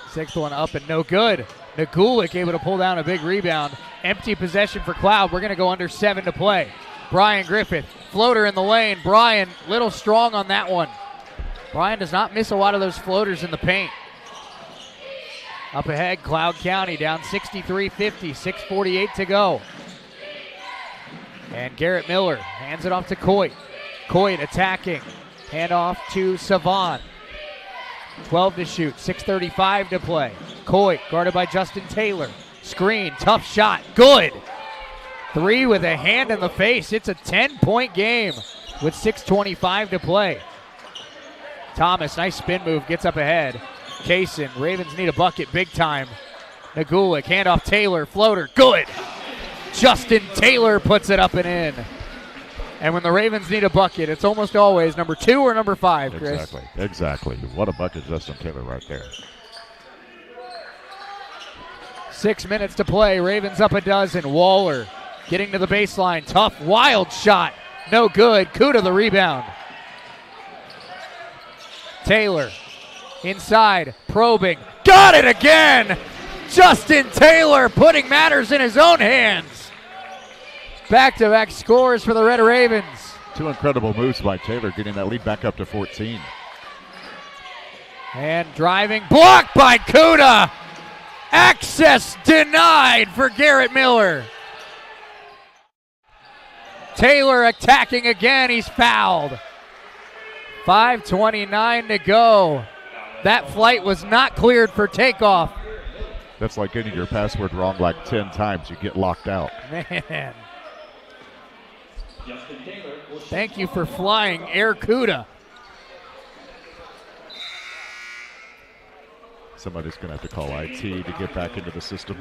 Sixth one up and no good. Nagulik able to pull down a big rebound. Empty possession for Cloud. We're going to go under 7 to play. Brian Griffith, floater in the lane. Brian, little strong on that one. Brian does not miss a lot of those floaters in the paint. Up ahead, Cloud County down 63-50, 6:48 to go. And Garrett Miller hands it off to Coit. Coit attacking. Handoff to Savon. 12 to shoot, 6:35 to play. Coit guarded by Justin Taylor. Screen, tough shot, good. 3 with a hand in the face. It's a 10-point game with 6:25 to play. Thomas, nice spin move, gets up ahead. Kaysen, Ravens need a bucket big time. Nagulik, handoff Taylor, floater, good. Justin Taylor puts it up and in. And when the Ravens need a bucket, it's almost always number 2 or number 5, Chris. Exactly. What a bucket, Justin Taylor right there. 6 minutes to play. Ravens up a dozen. Waller getting to the baseline. Tough, wild shot. No good. Kuda the rebound. Taylor inside, probing. Got it again! Justin Taylor putting matters in his own hands. Back-to-back scores for the Red Ravens. 2 incredible moves by Taylor, getting that lead back up to 14. And driving, blocked by Kuda. Access denied for Garrett Miller. Taylor attacking again, he's fouled. 5:29 to go. That flight was not cleared for takeoff. That's like getting your password wrong like 10 times. You get locked out. Man. Thank you for flying Air Kuda. Somebody's going to have to call IT to get back into the system.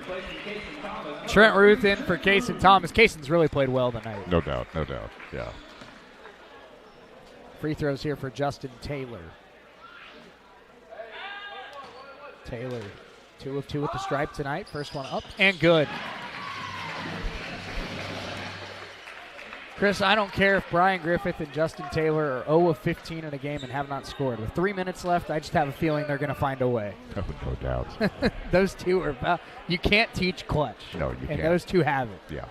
Trent Ruth in for Kaysen Thomas. Kaysen's really played well tonight. No doubt, yeah. Free throws here for Justin Taylor. Taylor, 2 of 2 with the stripe tonight. First one up and good. Chris, I don't care if Brian Griffith and Justin Taylor are 0 of 15 in a game and have not scored. With 3 minutes left, I just have a feeling they're going to find a way. No doubt. Those two are you can't teach clutch. No, you can't. And those two have it. Yeah.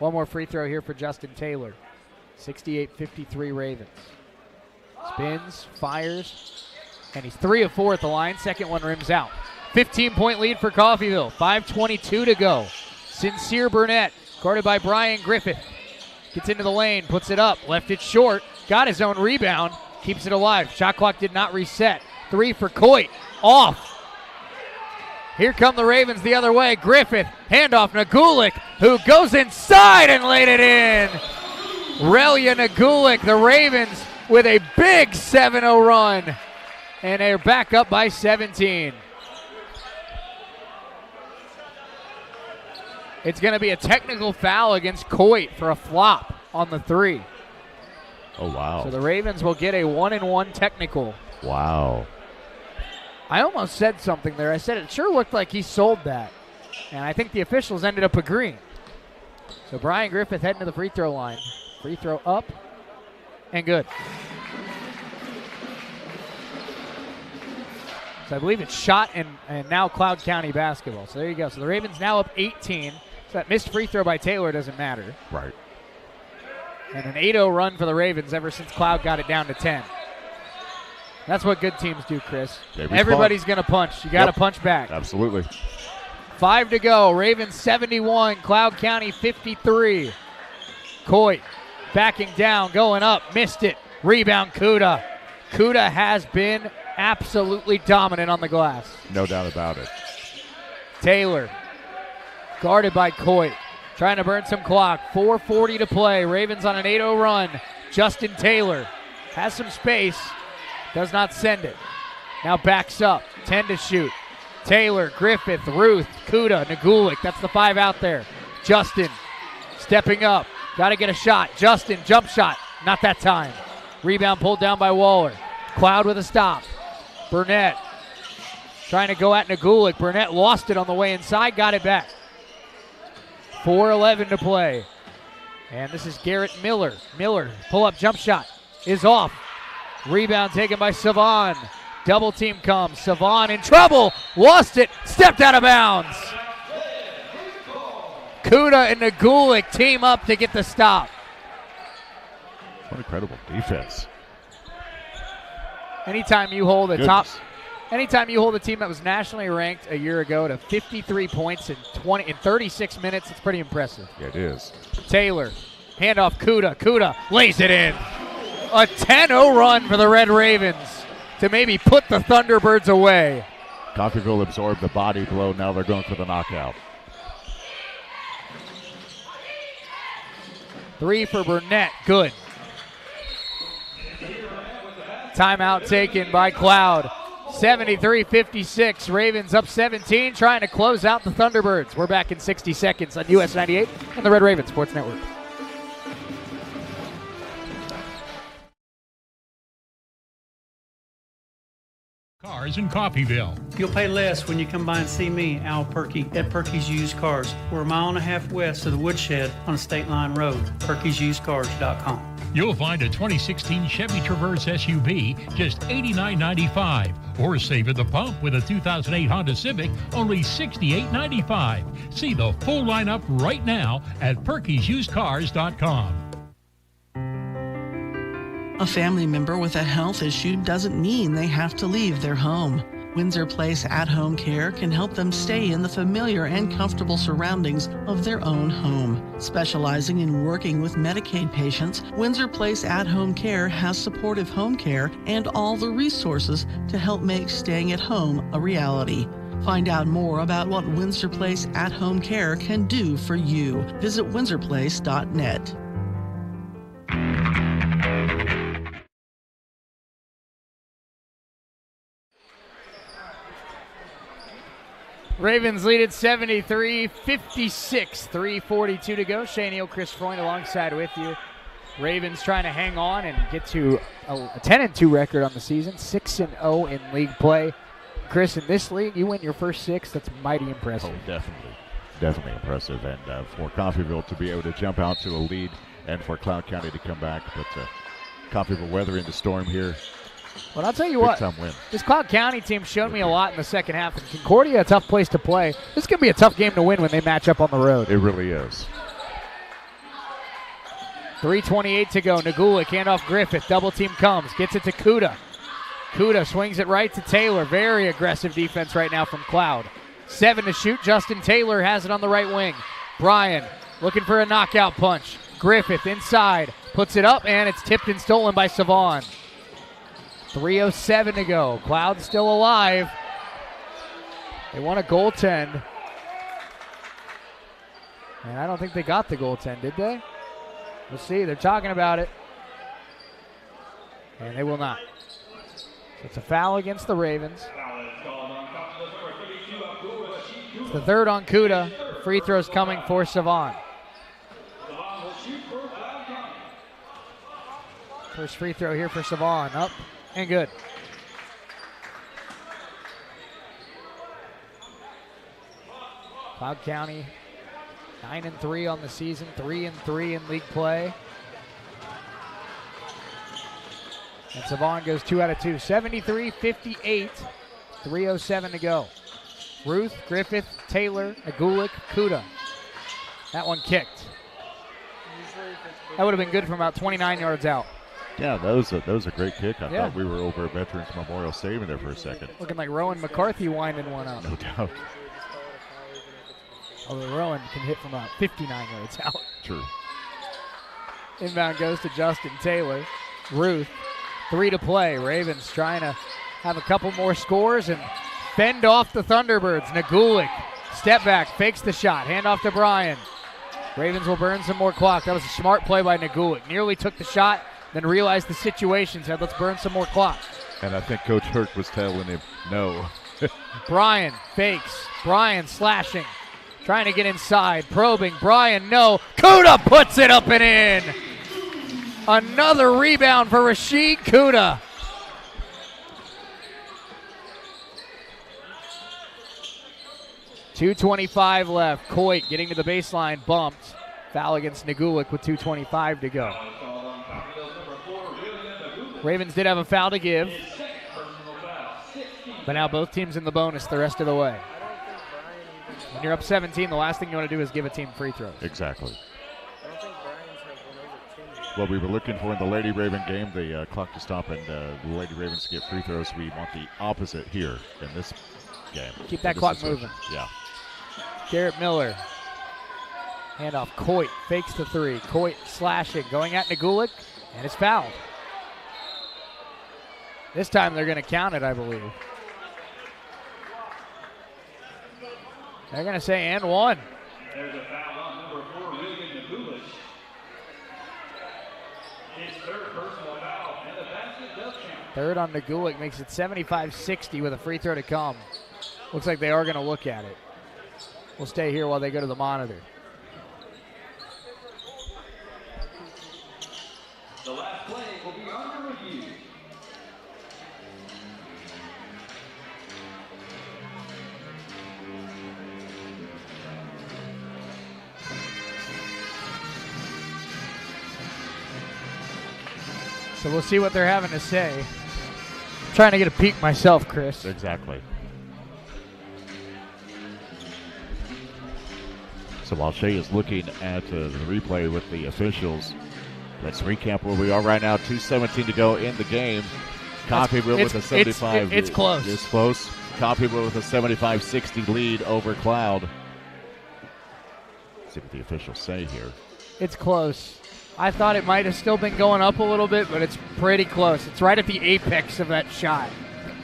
One more free throw here for Justin Taylor. 68-53 Ravens. Spins, fires, and he's 3 of 4 at the line. Second one rims out. 15-point lead for Coffeyville. 5:22 to go. Sincere Burnett, guarded by Brian Griffith. Gets into the lane, puts it up, left it short, got his own rebound, keeps it alive. Shot clock did not reset. 3 for Coit, off. Here come the Ravens the other way. Griffith, handoff Nagulik, who goes inside and laid it in. Relia Nagulik, the Ravens with a big 7-0 run. And they're back up by 17. It's going to be a technical foul against Coit for a flop on the 3. Oh, wow. So the Ravens will get a 1-and-1 technical. Wow. I almost said something there. I said it sure looked like he sold that. And I think the officials ended up agreeing. So Brian Griffith heading to the free throw line. Free throw up and good. So I believe it's shot and now Cloud County basketball. So there you go. So the Ravens now up 18. So that missed free throw by Taylor doesn't matter. Right. And an 8-0 run for the Ravens ever since Cloud got it down to 10. That's what good teams do, Chris. Everybody's going to punch. You got to punch back. Absolutely. 5 to go. Ravens 71, Cloud County 53. Coit backing down, going up, missed it. Rebound, Kuda. Kuda has been absolutely dominant on the glass. No doubt about it. Taylor, guarded by Coit, trying to burn some clock. 4:40 to play. Ravens on an 8-0 run. Justin Taylor has some space, does not send it. Now backs up, 10 to shoot. Taylor, Griffith, Ruth, Kuda, Nagulik. That's the 5 out there. Justin stepping up. Got to get a shot. Justin, jump shot. Not that time. Rebound pulled down by Waller. Cloud with a stop. Burnett trying to go at Nagulik. Burnett lost it on the way inside. Got it back. 4:11 to play. And this is Garrett Miller. Miller, pull-up jump shot is off. Rebound taken by Savon. Double team comes. Savon in trouble. Lost it. Stepped out of bounds. Kuda and Nagulik team up to get the stop. What incredible defense. Anytime you hold a anytime you hold a team that was nationally ranked a year ago to 53 points in 36 minutes, it's pretty impressive. Yeah, it is. Taylor, handoff Kuda. Kuda lays it in. A 10-0 run for the Red Ravens to maybe put the Thunderbirds away. Coffeyville absorbed the body blow. Now they're going for the knockout. 3 for Burnett. Good. Timeout taken by Cloud. 73-56. Ravens up 17, trying to close out the Thunderbirds. We're back in 60 seconds on US 98 and the Red Raven Sports Network. Cars in Coffeyville. You'll pay less when you come by and see me, Al Perky, at Perky's Used Cars. We're a mile and a half west of the Woodshed on State Line Road. Perky'sUsedCars.com. You'll find a 2016 Chevy Traverse SUV just $89.95, or save at the pump with a 2008 Honda Civic only $68.95. See the full lineup right now at Perky'sUsedCars.com. A family member with a health issue doesn't mean they have to leave their home. Windsor Place At-Home Care can help them stay in the familiar and comfortable surroundings of their own home. Specializing in working with Medicaid patients, Windsor Place At-Home Care has supportive home care and all the resources to help make staying at home a reality. Find out more about what Windsor Place At-Home Care can do for you. Visit windsorplace.net. Ravens lead at 73-56, 3:42 to go. Shane Neal, Chris Freund alongside with you. Ravens trying to hang on and get to a 10-2 record on the season, 6-0 in league play. Chris, in this league, you win your first 6. That's mighty impressive. Oh, definitely impressive. And for Coffeyville to be able to jump out to a lead and for Cloud County to come back. But Coffeyville weathering the storm here. Well, I'll tell you what, this Cloud County team showed me a lot in the second half. And Concordia, a tough place to play. This could be a tough game to win when they match up on the road. It really is. 3:28 to go. Nagulik, handoff Griffith. Double team comes. Gets it to Kuda. Kuda swings it right to Taylor. Very aggressive defense right now from Cloud. 7 to shoot. Justin Taylor has it on the right wing. Bryan looking for a knockout punch. Griffith inside. Puts it up, and it's tipped and stolen by Savon. 3:07 to go. Cloud still alive. They want a goaltend. And I don't think they got the goaltend, did they? We'll see. They're talking about it. And they will not. So it's a foul against the Ravens. It's the third on Kuda. Free throws coming for Savon. First free throw here for Savon. Up and good. Cloud County 9-3 on the season, 3-3 in league play. And Savon goes 2 out of 2. 73-58, 3:07 to go. Ruth, Griffith, Taylor, Nagulik, Kuda. That one kicked. That would have been good from about 29 yards out. Yeah, that was a great kick. I thought we were over at Veterans Memorial Stadium there for a second. Looking like Rowan McCarthy winding one up. No doubt. Although Rowan can hit from about 59 yards out. True. Inbound goes to Justin Taylor. Ruth, 3 to play. Ravens trying to have a couple more scores and fend off the Thunderbirds. Nagulik, step back, fakes the shot. Hand off to Brian. Ravens will burn some more clock. That was a smart play by Nagulik. Nearly took the shot, then realized the situation, said, let's burn some more clock. And I think Coach Herc was telling him no. Brian fakes. Brian slashing. Trying to get inside. Probing. Brian, no. Kuda puts it up and in. Another rebound for Rashid Kuda. .225 left. Coit getting to the baseline, bumped. Foul against Nagulik with 2:25 to go. Ravens did have a foul to give, but now both teams in the bonus the rest of the way. When you're up 17, the last thing you want to do is give a team free throws. Exactly. What we were looking for in the Lady Raven game, the clock to stop and the Lady Ravens to get free throws. We want the opposite here in this game. Keep that clock moving. Yeah. Garrett Miller. Handoff. Coit fakes the 3. Coit slashing, going at Nagulik, and it's fouled. This time they're going to count it, I believe. They're going to say and one. There's a foul on number 4, William Nagulik. His third personal foul, and the basket does count. Third on Nagulik makes it 75-60 with a free throw to come. Looks like they are going to look at it. We'll stay here while they go to the monitor. The last play will be under review. So we'll see what they're having to say. I'm trying to get a peek myself, Chris. Exactly. So while Shea is looking at the replay with the officials, let's recap where we are right now. 2:17 to go in the game. Coffeyville with a 75. It's close. It's close. Coffeyville with a 75-60 lead over Cloud. Let's see what the officials say here. It's close. I thought it might have still been going up a little bit, but it's pretty close. It's right at the apex of that shot.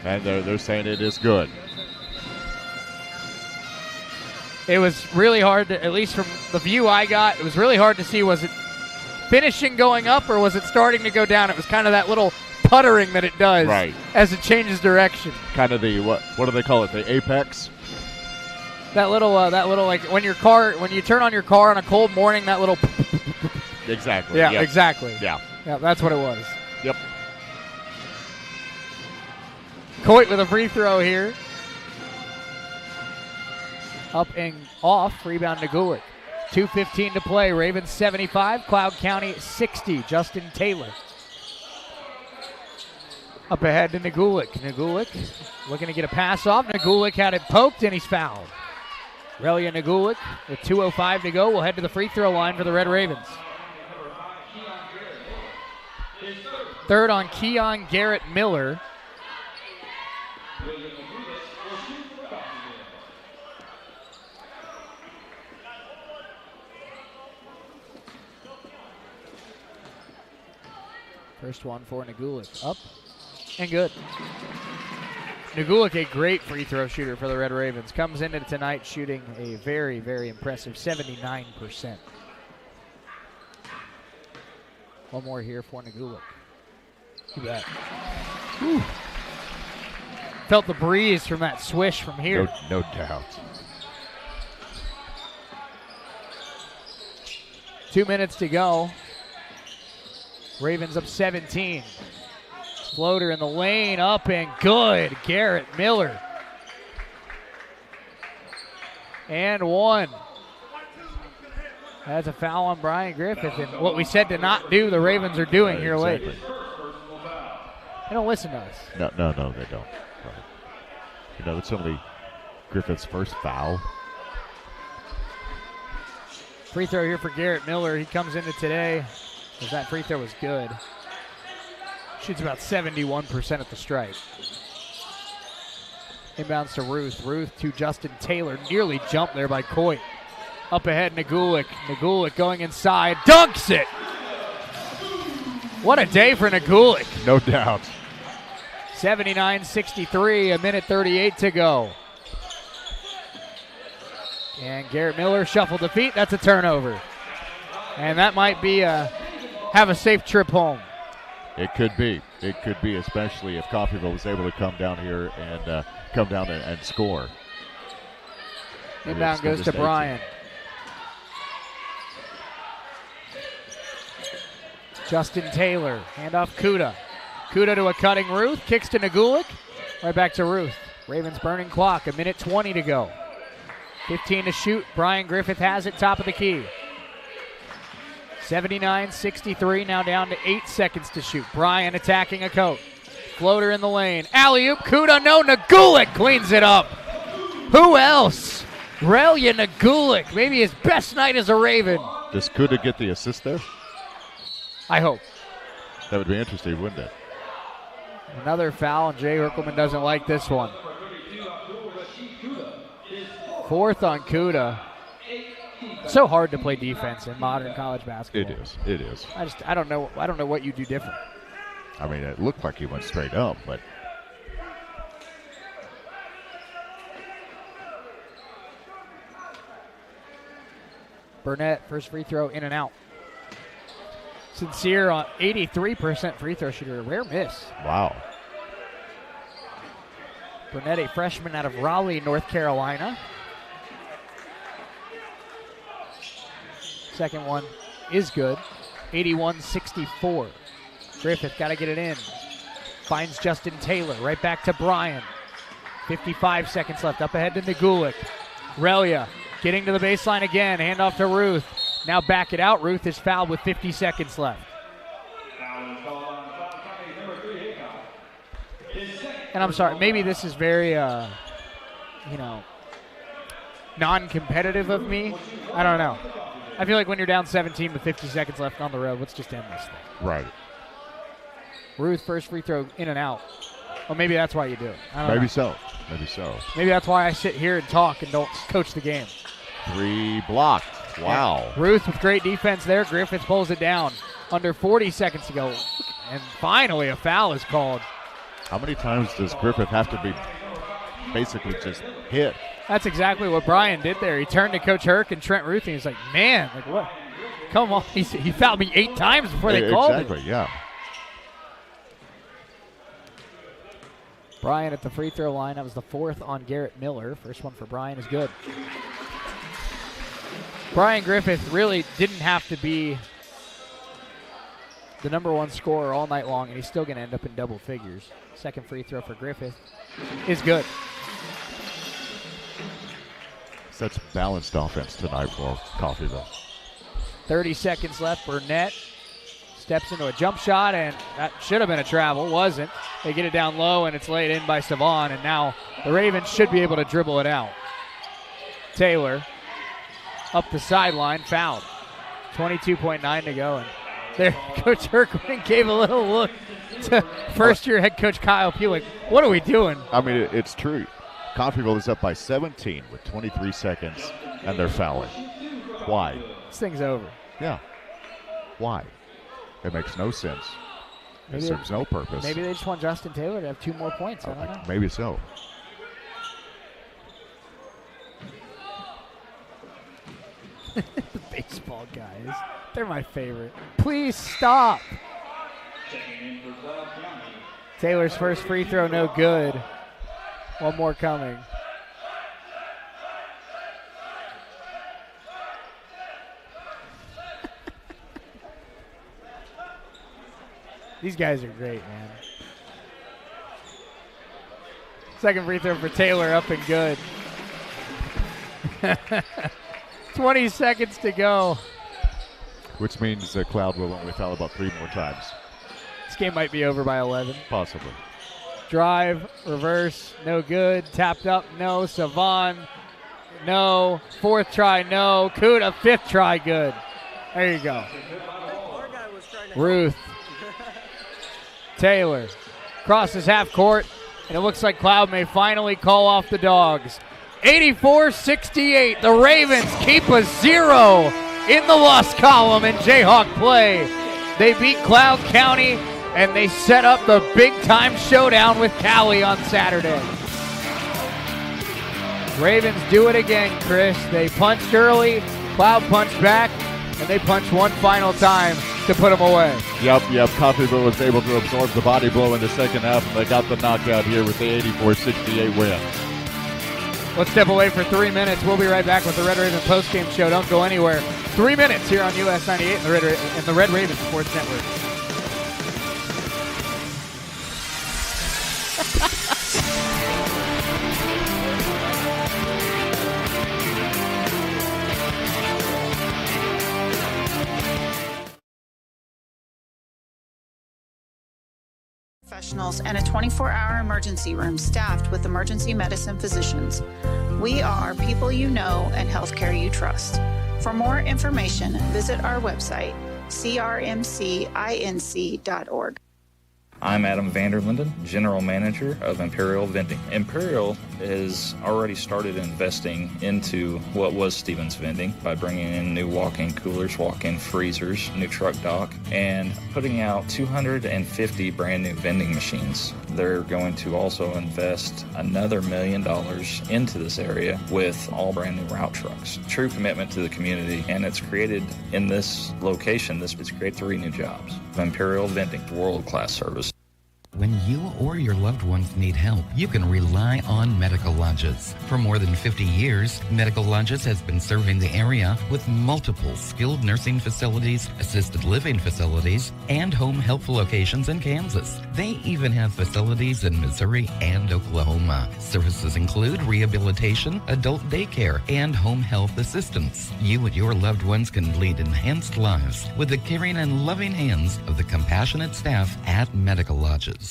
And they're saying it is good. It was really hard to, at least from the view I got, it was really hard to see, was it finishing going up or was it starting to go down? It was kind of that little puttering that it does as it changes direction. Kind of the, what do they call it, the apex? That little like when you turn on your car on a cold morning, that little. Exactly. Yeah, exactly. Yeah. Yeah, that's what it was. Yep. Coit with a free throw here. Up and off, rebound Nagulik. 2:15 to play. Ravens 75, Cloud County 60. Justin Taylor. Up ahead to Nagulik. Nagulik looking to get a pass off. Nagulik had it poked and he's fouled. Relia Nagulik with 2:05 to go. We'll head to the free throw line for the Red Ravens. Third on Keon Garrett Miller. First one for Nagulik. Up and good. Nagulik, a great free throw shooter for the Red Ravens. Comes into tonight shooting a very, very impressive 79%. One more here for Nagulik. Look at that. Whew. Felt the breeze from that swish from here. No doubt. 2 minutes to go. Ravens up 17. Floater in the lane, up and good. Garrett Miller. And one. That's a foul on Brian Griffith. And what we said to not do, the Ravens are doing here late. They don't listen to us. No, they don't. Right. You know, it's only Griffith's first foul. Free throw here for Garrett Miller. He comes into today because that free throw was good. Shoots about 71% at the stripe. Inbounds to Ruth. Ruth to Justin Taylor. Nearly jumped there by Coit. Up ahead, Nagulik. Nagulik going inside. Dunks it! What a day for Nagulik. No doubt. 79-63, a minute 38 to go. And Garrett Miller shuffled the feet. That's a turnover. And that might be have a safe trip home. It could be. It could be, especially if Coffeyville was able to come down here and come down and score. Inbound goes to Bryan. Justin Taylor, handoff Kuda. Kuda to a cutting Ruth, kicks to Nagulik. Right back to Ruth. Ravens burning clock, a minute 20 to go. 15 to shoot. Brian Griffith has it, top of the key. 79-63, now down to 8 seconds to shoot. Brian attacking a coat. Floater in the lane. Alley-oop, Kuda, no, Nagulik cleans it up. Who else? Relya Nagulik, maybe his best night as a Raven. Does Kuda get the assist there? I hope. That would be interesting, wouldn't it? Another foul, and Jay Herkelman doesn't like this one. Fourth on Kuda. So hard to play defense in modern college basketball. It is. I don't know what you do different. I mean, it looked like he went straight up, but Burnett, first free throw in and out. Sincere on 83% free throw shooter, a rare miss. Wow. Burnett, a freshman out of Raleigh, North Carolina. Second one is good. 81-64. Griffith got to get it in. Finds Justin Taylor. Right back to Bryan. 55 seconds left. Up ahead to Nagulik. Relya getting to the baseline again. Handoff to Ruth. Now back it out. Ruth is fouled with 50 seconds left. And I'm sorry, maybe this is very, non-competitive of me. I don't know. I feel like when you're down 17 with 50 seconds left on the road, let's just end this thing. Right. Ruth, first free throw in and out. Well, maybe that's why you do it. Maybe so. Maybe that's why I sit here and talk and don't coach the game. 3 blocked. Wow. Yeah. Ruth with great defense there. Griffith pulls it down. Under 40 seconds to go. And finally a foul is called. How many times does Griffith have to be basically just hit? That's exactly what Brian did there. He turned to Coach Herc and Trent Ruth, and he's like, man, like what? Come on. He fouled me 8 times before they called it. Exactly, yeah. Brian at the free throw line. That was the 4th on Garrett Miller. First one for Brian is good. Brian Griffith really didn't have to be the number 1 scorer all night long, and he's still going to end up in double figures. Second free throw for Griffith is good. Such balanced offense tonight for Coffeyville. 30 seconds left. Burnett steps into a jump shot, and that should have been a travel. Wasn't. They get it down low, and it's laid in by Savon, and now the Ravens should be able to dribble it out. Taylor up the sideline, fouled. 22.9 to go, and there Coach Herkman gave a little look to first-year head coach Kyle Pugh. What are we doing? I mean, it's true. Coffeyville is up by 17 with 23 seconds, and they're fouling. Why? This thing's over. Yeah. Why? It makes no sense. It serves no purpose. Maybe they just want Justin Taylor to have 2 more points. I don't know. Maybe so. The baseball guys. They're my favorite. Please stop. Taylor's first free throw, no good. One more coming. These guys are great, man. Second free throw for Taylor, up and good. 20 seconds to go. Which means the Cloud will only foul about 3 more times. This game might be over by 11. Possibly. Drive, reverse, no good. Tapped up, no. Savon, no. Fourth try, no. Kuda, fifth try, good. There you go. Ruth. Taylor crosses half court, and it looks like Cloud may finally call off the Dogs. 84-68. The Ravens keep a 0 in the loss column in Jayhawk play. They beat Cloud County, and they set up the big-time showdown with Cali on Saturday. Ravens do it again, Chris. They punched early, Cloud punched back, and they punched one final time to put them away. Yep. Coffeyville was able to absorb the body blow in the second half, and they got the knockout here with the 84-68 win. Let's step away for 3 minutes. We'll be right back with the Red Raven postgame show. Don't go anywhere. 3 minutes here on US 98 and the Red Raven Sports Network. Professionals and a 24-hour emergency room staffed with emergency medicine physicians. We are people you know and healthcare you trust. For more information, visit our website, crmcinc.org. I'm Adam Vanderlinden, General Manager of Imperial Vending. Imperial has already started investing into what was Stevens Vending by bringing in new walk-in coolers, walk-in freezers, new truck dock, and putting out 250 brand new vending machines. They're going to also invest another $1 million into this area with all brand new route trucks. True commitment to the community, and it's created in this location. It's created 3 new jobs. Imperial Vending, world-class service. When you or your loved ones need help, you can rely on Medical Lodges. For more than 50 years, Medical Lodges has been serving the area with multiple skilled nursing facilities, assisted living facilities, and home health locations in Kansas. They even have facilities in Missouri and Oklahoma. Services include rehabilitation, adult daycare, and home health assistance. You and your loved ones can lead enhanced lives with the caring and loving hands of the compassionate staff at Medical Lodges.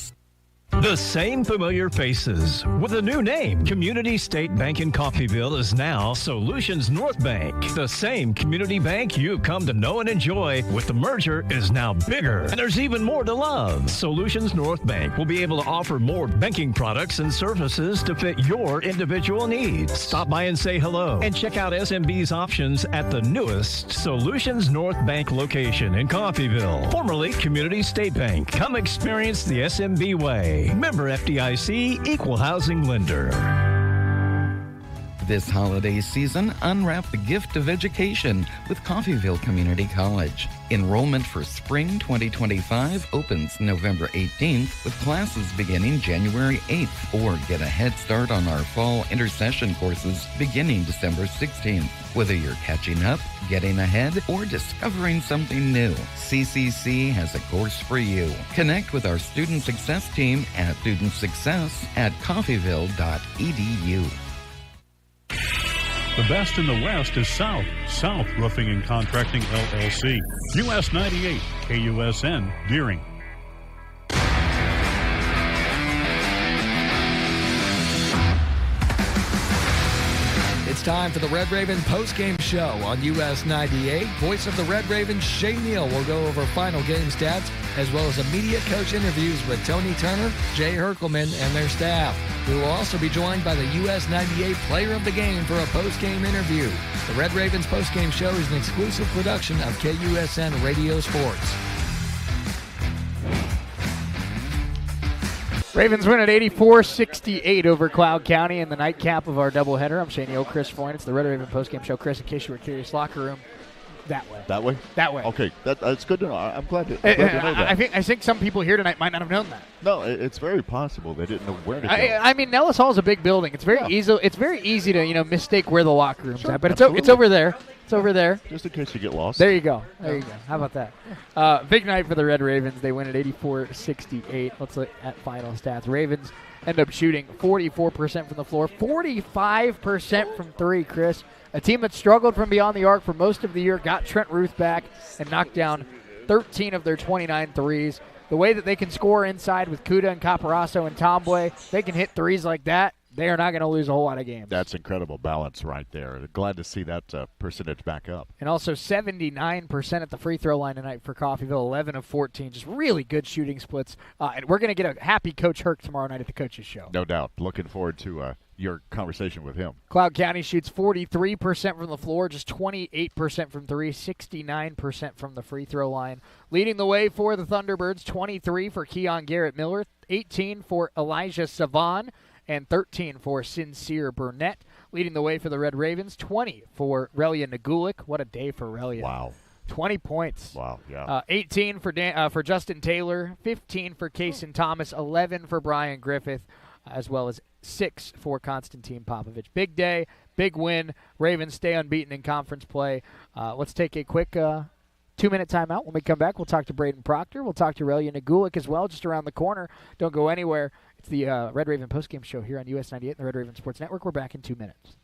The same familiar faces with a new name. Community State Bank in Coffeyville is now Solutions North Bank. The same community bank you've come to know and enjoy with the merger is now bigger, and there's even more to love. Solutions North Bank will be able to offer more banking products and services to fit your individual needs. Stop by and say hello and check out SMB's options at the newest Solutions North Bank location in Coffeyville, formerly Community State Bank. Come experience the SMB way. Member FDIC, Equal Housing Lender. This holiday season, unwrap the gift of education with Coffeyville Community College. Enrollment for spring 2025 opens November 18th with classes beginning January 8th, or get a head start on our fall intercession courses beginning December 16th. Whether you're catching up, getting ahead, or discovering something new, CCC has a course for you. Connect with our Student Success team at studentsuccess@coffeyville.edu. The best in the West is South Roofing and Contracting LLC. US 98, KUSN, Deering. It's time for the Red Raven postgame show on US 98. Voice of the Red Ravens, Shay Neal, will go over final game stats as well as immediate coach interviews with Tony Turner, Jay Herkelman, and their staff. We will also be joined by the US 98 player of the game for a postgame interview. The Red Ravens postgame show is an exclusive production of KUSN Radio Sports. Ravens win at 84-68 over Cloud County in the nightcap of our doubleheader. I'm Shane Neal, Chris Foyne. It's the Red Raven postgame show. Chris, in case you were curious, locker room that way. That way? That way. Okay, that's good to know. I'm glad to know that. I think some people here tonight might not have known that. No, it's very possible they didn't know where to go. I mean, Nellis Hall is a big building. It's very easy. It's very easy to mistake where the locker room's at, but it's over there. It's over there. Just in case you get lost. There you go. There you go. How about that? Big night for the Red Ravens. They win at 84-68. Let's look at final stats. Ravens end up shooting 44% from the floor, 45% from three, Chris. A team that struggled from beyond the arc for most of the year got Trent Ruth back and knocked down 13 of their 29 threes. The way that they can score inside with Kuda and Caporaso and Tomboy, they can hit threes like that. They are not going to lose a whole lot of games. That's incredible balance right there. Glad to see that percentage back up. And also 79% at the free throw line tonight for Coffeyville, 11 of 14. Just really good shooting splits. And we're going to get a happy Coach Herc tomorrow night at the Coach's Show. No doubt. Looking forward to your conversation with him. Cloud County shoots 43% from the floor, just 28% from three, 69% from the free throw line. Leading the way for the Thunderbirds, 23 for Keon Garrett Miller, 18 for Elijah Savon, and 13 for Sincere Burnett. Leading the way for the Red Ravens, 20 for Relia Nagulik. What a day for Relia. Wow. 20 points. Wow, yeah. 18 for Justin Taylor, 15 for Kaysen Thomas, 11 for Brian Griffith, as well as 6 for Konstantin Popovich. Big day, big win. Ravens stay unbeaten in conference play. Let's take a quick 2-minute timeout. When we come back, we'll talk to Braden Proctor. We'll talk to Relia Nagulik as well, just around the corner. Don't go anywhere. It's the Red Raven postgame show here on US 98 and the Red Raven Sports Network. We're back in 2 minutes.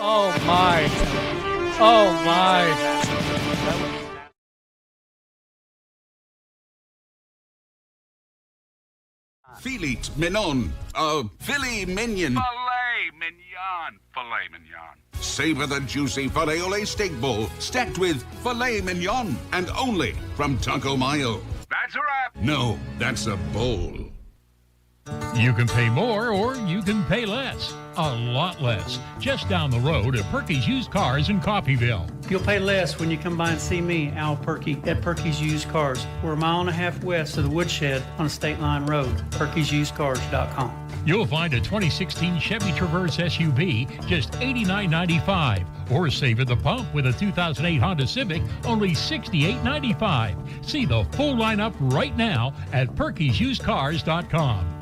Oh, my. Oh, my. Filet mignon, filet mignon. Filet mignon. Filet mignon. Savor the juicy filet ole steak bowl stacked with filet mignon and only from Taco Mayo. That's a wrap. No, that's a bowl. You can pay more or you can pay less. A lot less. Just down the road at Perky's Used Cars in Coffeyville. You'll pay less when you come by and see me, Al Perky, at Perky's Used Cars. We're a mile and a half west of the Woodshed on State Line Road. Perky'sUsedCars.com. You'll find a 2016 Chevy Traverse SUV just $89.95, or save at the pump with a 2008 Honda Civic only $68.95. See the full lineup right now at Perky'sUsedCars.com.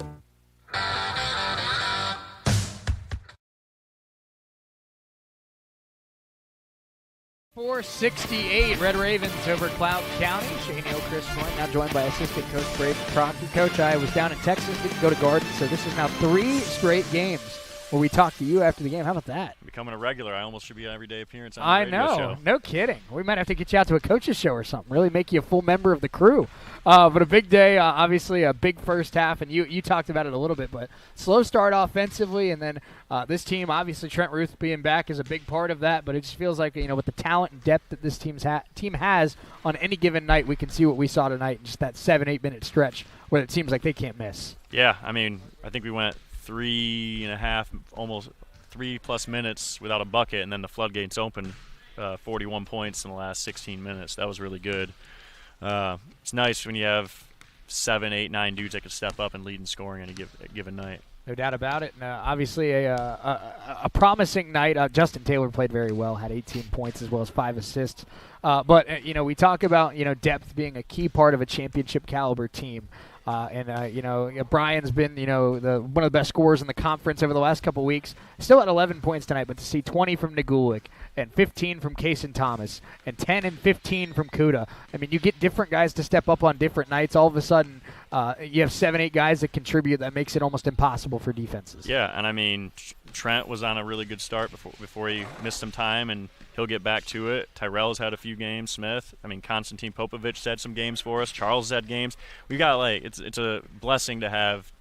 468 Red Ravens over Cloud County. Shane Hill, Chris Joint, now joined by assistant coach Braden Proctor. Coach, I was down in Texas, didn't go to Garden, so this is now 3 straight games where we talk to you after the game. How about that? Becoming a regular. I almost should be an everyday appearance on I the radio know. show. No kidding. We might have to get you out to a coach's show or something. Really make you a full member of the crew. But a big day, obviously a big first half, and you talked about it a little bit, but slow start offensively, and then this team, obviously Trent Ruth being back is a big part of that, but it just feels like, with the talent and depth that this team has on any given night, we can see what we saw tonight in just that 7-8 minute stretch where it seems like they can't miss. Yeah, I think we went 3.5, almost 3+ minutes without a bucket, and then the floodgates opened, 41 points in the last 16 minutes. That was really good. It's nice when you have 7, 8, 9 dudes that can step up and lead in scoring on a given night. No doubt about it. And obviously a promising night. Justin Taylor played very well, had 18 points as well as 5 assists. But we talk about, depth being a key part of a championship caliber team. Brian's been, one of the best scorers in the conference over the last couple weeks. Still at 11 points tonight, but to see 20 from Nagulik and 15 from Kaysen Thomas and 10 and 15 from Kuda. You get different guys to step up on different nights. All of a sudden, you have 7-8 guys that contribute. That makes it almost impossible for defenses. Yeah, and I mean, Trent was on a really good start before he missed some time, and he'll get back to it. Tyrell's had a few games. Smith. I mean, Konstantin Popovich had some games for us. Charles had games. We got it's a blessing to have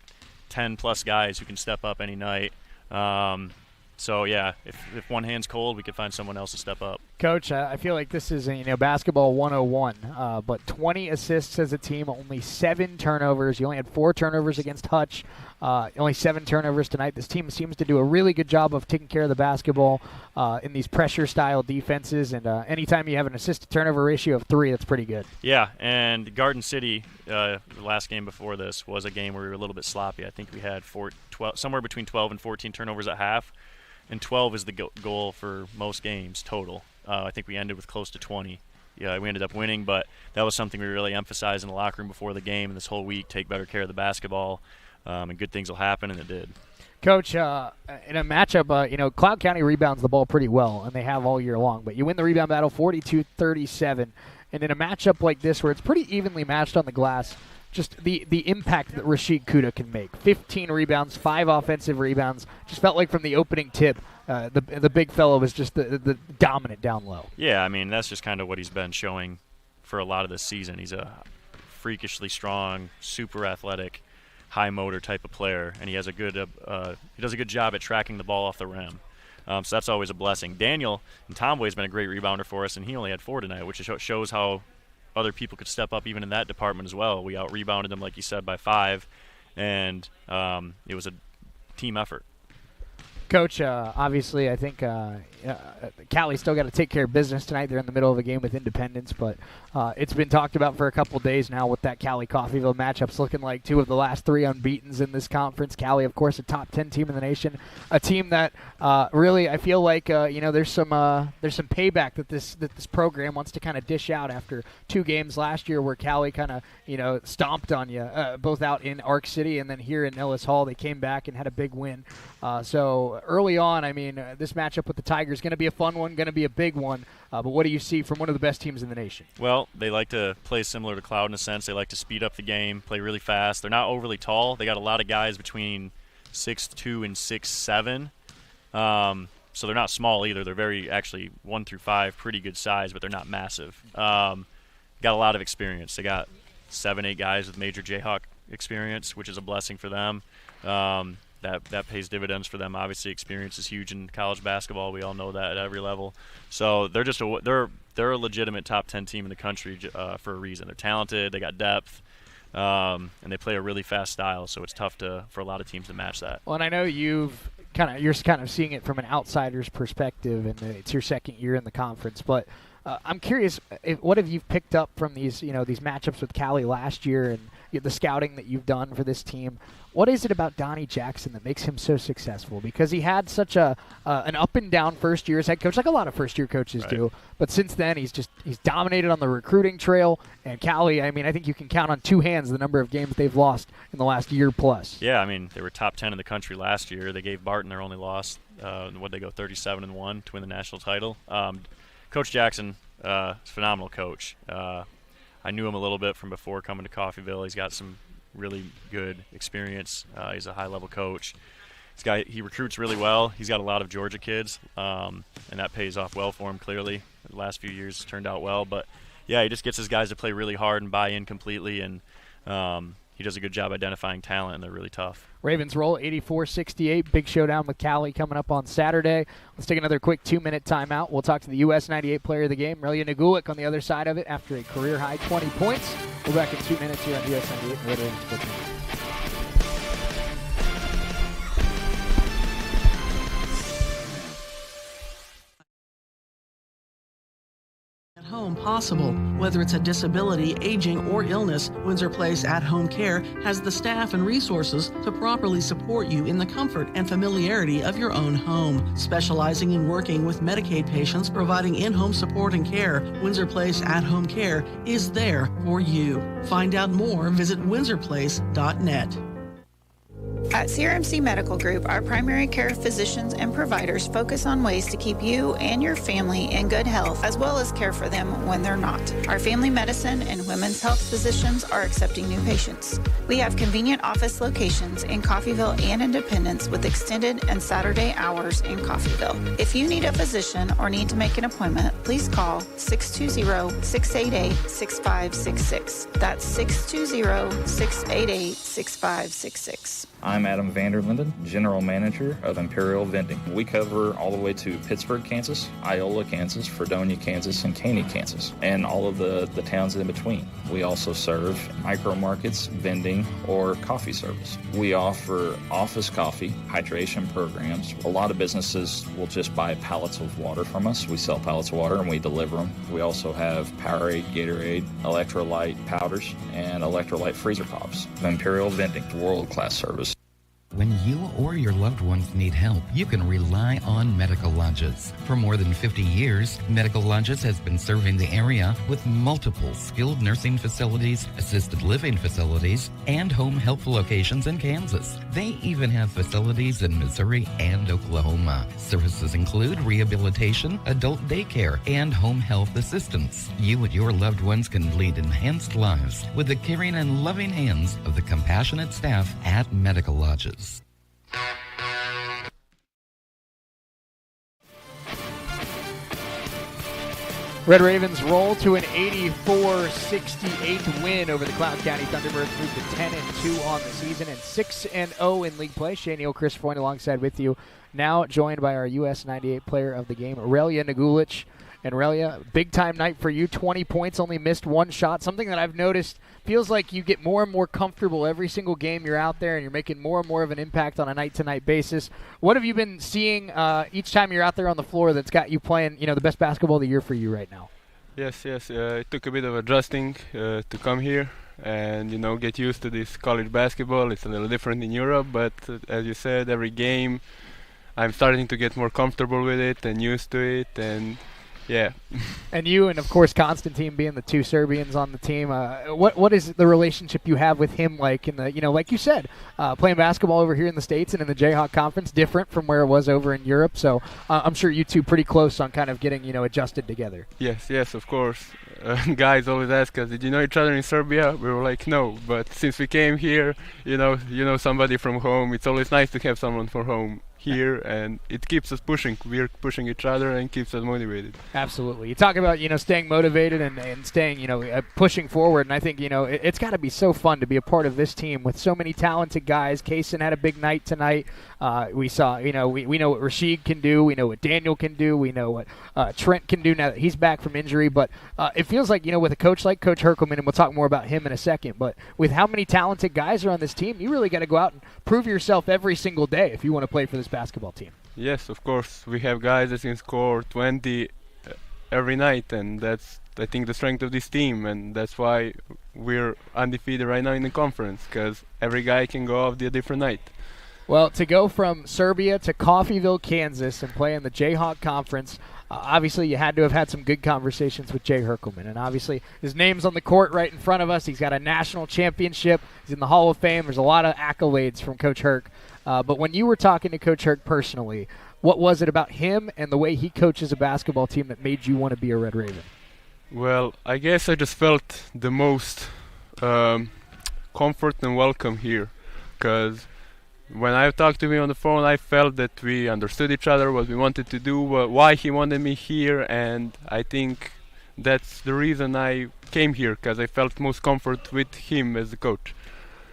10+ guys who can step up any night. So yeah, if one hand's cold, we could find someone else to step up. Coach, I feel like this is basketball 101, but 20 assists as a team, only 7 turnovers. You only had 4 turnovers against Hutch, only 7 turnovers tonight. This team seems to do a really good job of taking care of the basketball in these pressure-style defenses, and anytime you have an assist-to-turnover ratio of 3, that's pretty good. Yeah, and Garden City, the last game before this, was a game where we were a little bit sloppy. I think we had 12, somewhere between 12 and 14 turnovers at half. And 12 is the goal for most games total. I think we ended with close to 20. Yeah, we ended up winning, but that was something we really emphasized in the locker room before the game and this whole week. Take better care of the basketball, and good things will happen, and it did. Coach, in a matchup, Cloud County rebounds the ball pretty well, and they have all year long. But you win the rebound battle 42-37. And in a matchup like this where it's pretty evenly matched on the glass, just the impact that Rashid Kuda can make. 15 rebounds, 5 offensive rebounds. Just felt like from the opening tip, the big fellow was just the dominant down low. Yeah, I mean, that's just kind of what he's been showing for a lot of this season. He's a freakishly strong, super athletic, high motor type of player, and he has he does a good job at tracking the ball off the rim. So that's always a blessing. Daniel and Tomboy's been a great rebounder for us, and he only had 4 tonight, which shows how other people could step up even in that department as well. We out-rebounded them, like you said, by 5, and it was a team effort. Coach, obviously I think Cali still got to take care of business tonight. They're in the middle of a game with Independence, but it's been talked about for a couple days now what that Cali-Coffeyville matchup's looking like. 2 of the last 3 unbeatens in this conference. Cali, of course, a top 10 team in the nation, a team that really I feel like there's some payback that this program wants to kind of dish out after 2 games last year where Cali kind of stomped on you, both out in Arc City and then here in Ellis Hall. They came back and had a big win. So early on, I mean, this matchup with the Tigers is going to be a fun one, going to be a big one. But what do you see from one of the best teams in the nation? Well, they like to play similar to Cloud in a sense. They like to speed up the game, play really fast. They're not overly tall. They got a lot of guys between 6'2" and 6'7". So they're not small either. They're very, actually, 1 through 5, pretty good size, but they're not massive. Got a lot of experience. They got 7-8 guys with major Jayhawk experience, which is a blessing for them. That pays dividends for them. Obviously, experience is huge in college basketball. We all know that at every level. So they're just they're a legitimate top 10 team in the country for a reason. They're talented. They got depth, and they play a really fast style. So it's tough for a lot of teams to match that. Well, and I know you're kind of seeing it from an outsider's perspective, and it's your second year in the conference, but. I'm curious, what have you picked up from these matchups with Cali last year and the scouting that you've done for this team? What is it about Donnie Jackson that makes him so successful? Because he had such an up and down first year as head coach, like a lot of first year coaches do. But since then, he's dominated on the recruiting trail. And Cali, I mean, I think you can count on 2 hands the number of games they've lost in the last year plus. Yeah, I mean, they were top 10 in the country last year. They gave Barton their only loss. What'd they go, 37-1 to win the national title? Coach Jackson, phenomenal coach. I knew him a little bit from before coming to Coffeyville. He's got some really good experience. He's a high-level coach. He recruits really well. He's got a lot of Georgia kids, and that pays off well for him, clearly. The last few years turned out well. But, yeah, he just gets his guys to play really hard and buy in completely, and he does a good job identifying talent, and they're really tough. Ravens roll 84-68. Big showdown with Cali coming up on Saturday. Let's take another quick 2-minute timeout. We'll talk to the US 98 player of the game, Relia Nagulik, on the other side of it after a career-high 20 points. We're back in 2 minutes here on US 98 and Red Ravens Football. Home possible. Whether it's a disability, aging, or illness, Windsor Place At Home Care has the staff and resources to properly support you in the comfort and familiarity of your own home. Specializing in working with Medicaid patients providing in-home support and care, Windsor Place At Home Care is there for you. Find out more, visit windsorplace.net. At CRMC Medical Group, our primary care physicians and providers focus on ways to keep you and your family in good health, as well as care for them when they're not. Our family medicine and women's health physicians are accepting new patients. We have convenient office locations in Coffeyville and Independence with extended and Saturday hours in Coffeyville. If you need a physician or need to make an appointment, please call 620-688-6566. That's 620-688-6566. I'm Adam Vanderlinden, General Manager of Imperial Vending. We cover all the way to Pittsburgh, Kansas, Iola, Kansas, Fredonia, Kansas, and Caney, Kansas, and all of the towns in between. We also serve micro markets, vending, or coffee service. We offer office coffee, hydration programs. A lot of businesses will just buy pallets of water from us. We sell pallets of water and we deliver them. We also have Powerade, Gatorade, electrolyte powders, and electrolyte freezer pops. Imperial Vending, world-class service. When you or your loved ones need help, you can rely on Medical Lodges. For more than 50 years, Medical Lodges has been serving the area with multiple skilled nursing facilities, assisted living facilities, and home health locations in Kansas. They even have facilities in Missouri and Oklahoma. Services include rehabilitation, adult daycare, and home health assistance. You and your loved ones can lead enhanced lives with the caring and loving hands of the compassionate staff at Medical Lodges. Red Ravens roll to an 84-68 win over the Cloud County Thunderbirds, moved to 10-2 on the season and 6-0 in league play. Shane Neal, Chris Freund alongside with you. Now joined by our US 98 player of the game, Aurelia Nagulich. And Aurelia, big-time night for you, 20 points, only missed one shot. Something that I've noticed, feels like you get more and more comfortable every single game you're out there, and you're making more and more of an impact on a night-to-night basis. What have you been seeing each time you're out there on the floor that's got you playing, the best basketball of the year for you right now? Yes. It took a bit of adjusting to come here and, get used to this college basketball. It's a little different in Europe, but as you said, every game I'm starting to get more comfortable with it and used to it, and yeah. And you and, of course, Konstantin being the two Serbians on the team, what is the relationship you have with him like in the, like you said, playing basketball over here in the States and in the Jayhawk Conference, different from where it was over in Europe. So I'm sure you two pretty close on kind of getting, adjusted together. Yes, of course. Guys always ask us, did you know each other in Serbia? We were like, no. But since we came here, you know somebody from home. It's always nice to have someone from home here, and it keeps us pushing. We're pushing each other and keeps us motivated. Absolutely. You talk about, staying motivated and staying, pushing forward, and I think, it's got to be so fun to be a part of this team with so many talented guys. Kaysen had a big night tonight. We saw, we know what Rashid can do. We know what Daniel can do. We know what Trent can do now that he's back from injury. But it feels like, with a coach like Coach Herkelman, and we'll talk more about him in a second, but with how many talented guys are on this team, you really got to go out and prove yourself every single day if you want to play for this basketball team. Yes, of course. We have guys that can score 20 every night, and that's, I think, the strength of this team, and that's why we're undefeated right now in the conference, because every guy can go off a different night. Well, to go from Serbia to Coffeyville, Kansas, and play in the Jayhawk Conference, obviously you had to have had some good conversations with Jay Herkelman, and obviously his name's on the court right in front of us. He's got a national championship. He's in the Hall of Fame. There's a lot of accolades from Coach Herc. But when you were talking to Coach Herc personally, what was it about him and the way he coaches a basketball team that made you want to be a Red Raven? Well, I guess I just felt the most comfort and welcome here, because when I talked to him on the phone, I felt that we understood each other, what we wanted to do, why he wanted me here, and I think that's the reason I came here, because I felt most comfort with him as the coach.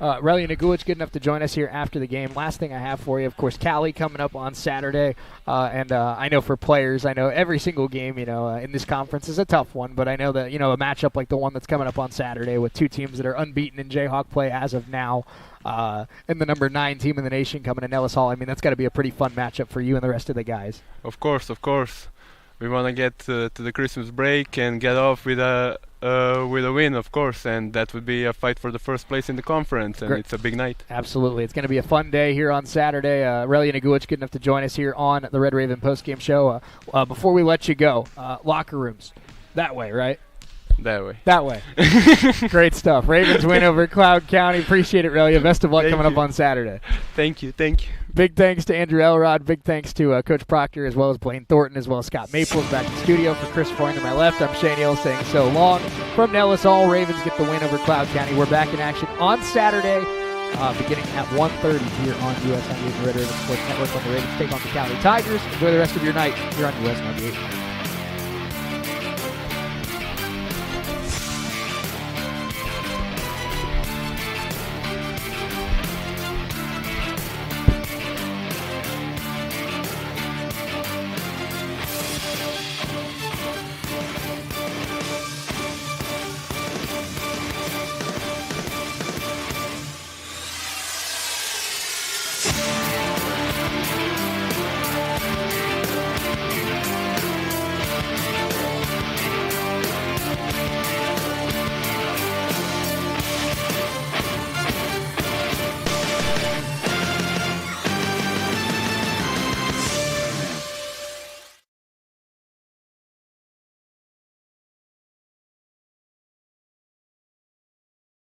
Aurelia Nagulich good enough to join us here after the game. Last thing I have for you, of course, Cali coming up on Saturday. And I know for players, I know every single game, in this conference is a tough one. But I know that, a matchup like the one that's coming up on Saturday with two teams that are unbeaten in Jayhawk play as of now, and the number 9 team in the nation coming to Nellis Hall. I mean, that's got to be a pretty fun matchup for you and the rest of the guys. Of course. We want to get to the Christmas break and get off with a win, of course, and that would be a fight for the first place in the conference, and It's a big night. Absolutely. It's going to be a fun day here on Saturday. Aurelia Nagulich good enough to join us here on the Red Raven postgame show. Before we let you go, locker rooms, that way, right? That way. Great stuff. Ravens win over Cloud County. Appreciate it, Relia. Best of luck coming up on Saturday. Thank you. Big thanks to Andrew Elrod. Big thanks to Coach Proctor, as well as Blaine Thornton, as well as Scott Maples back in the studio. For Chris Foyne to my left, I'm Shane Hill saying so long. From Nellis, all Ravens get the win over Cloud County. We're back in action on Saturday, beginning at 1:30 here on US 98 and the Red Raven Sports Network when the Ravens take on the County Tigers. Enjoy the rest of your night here on US 98.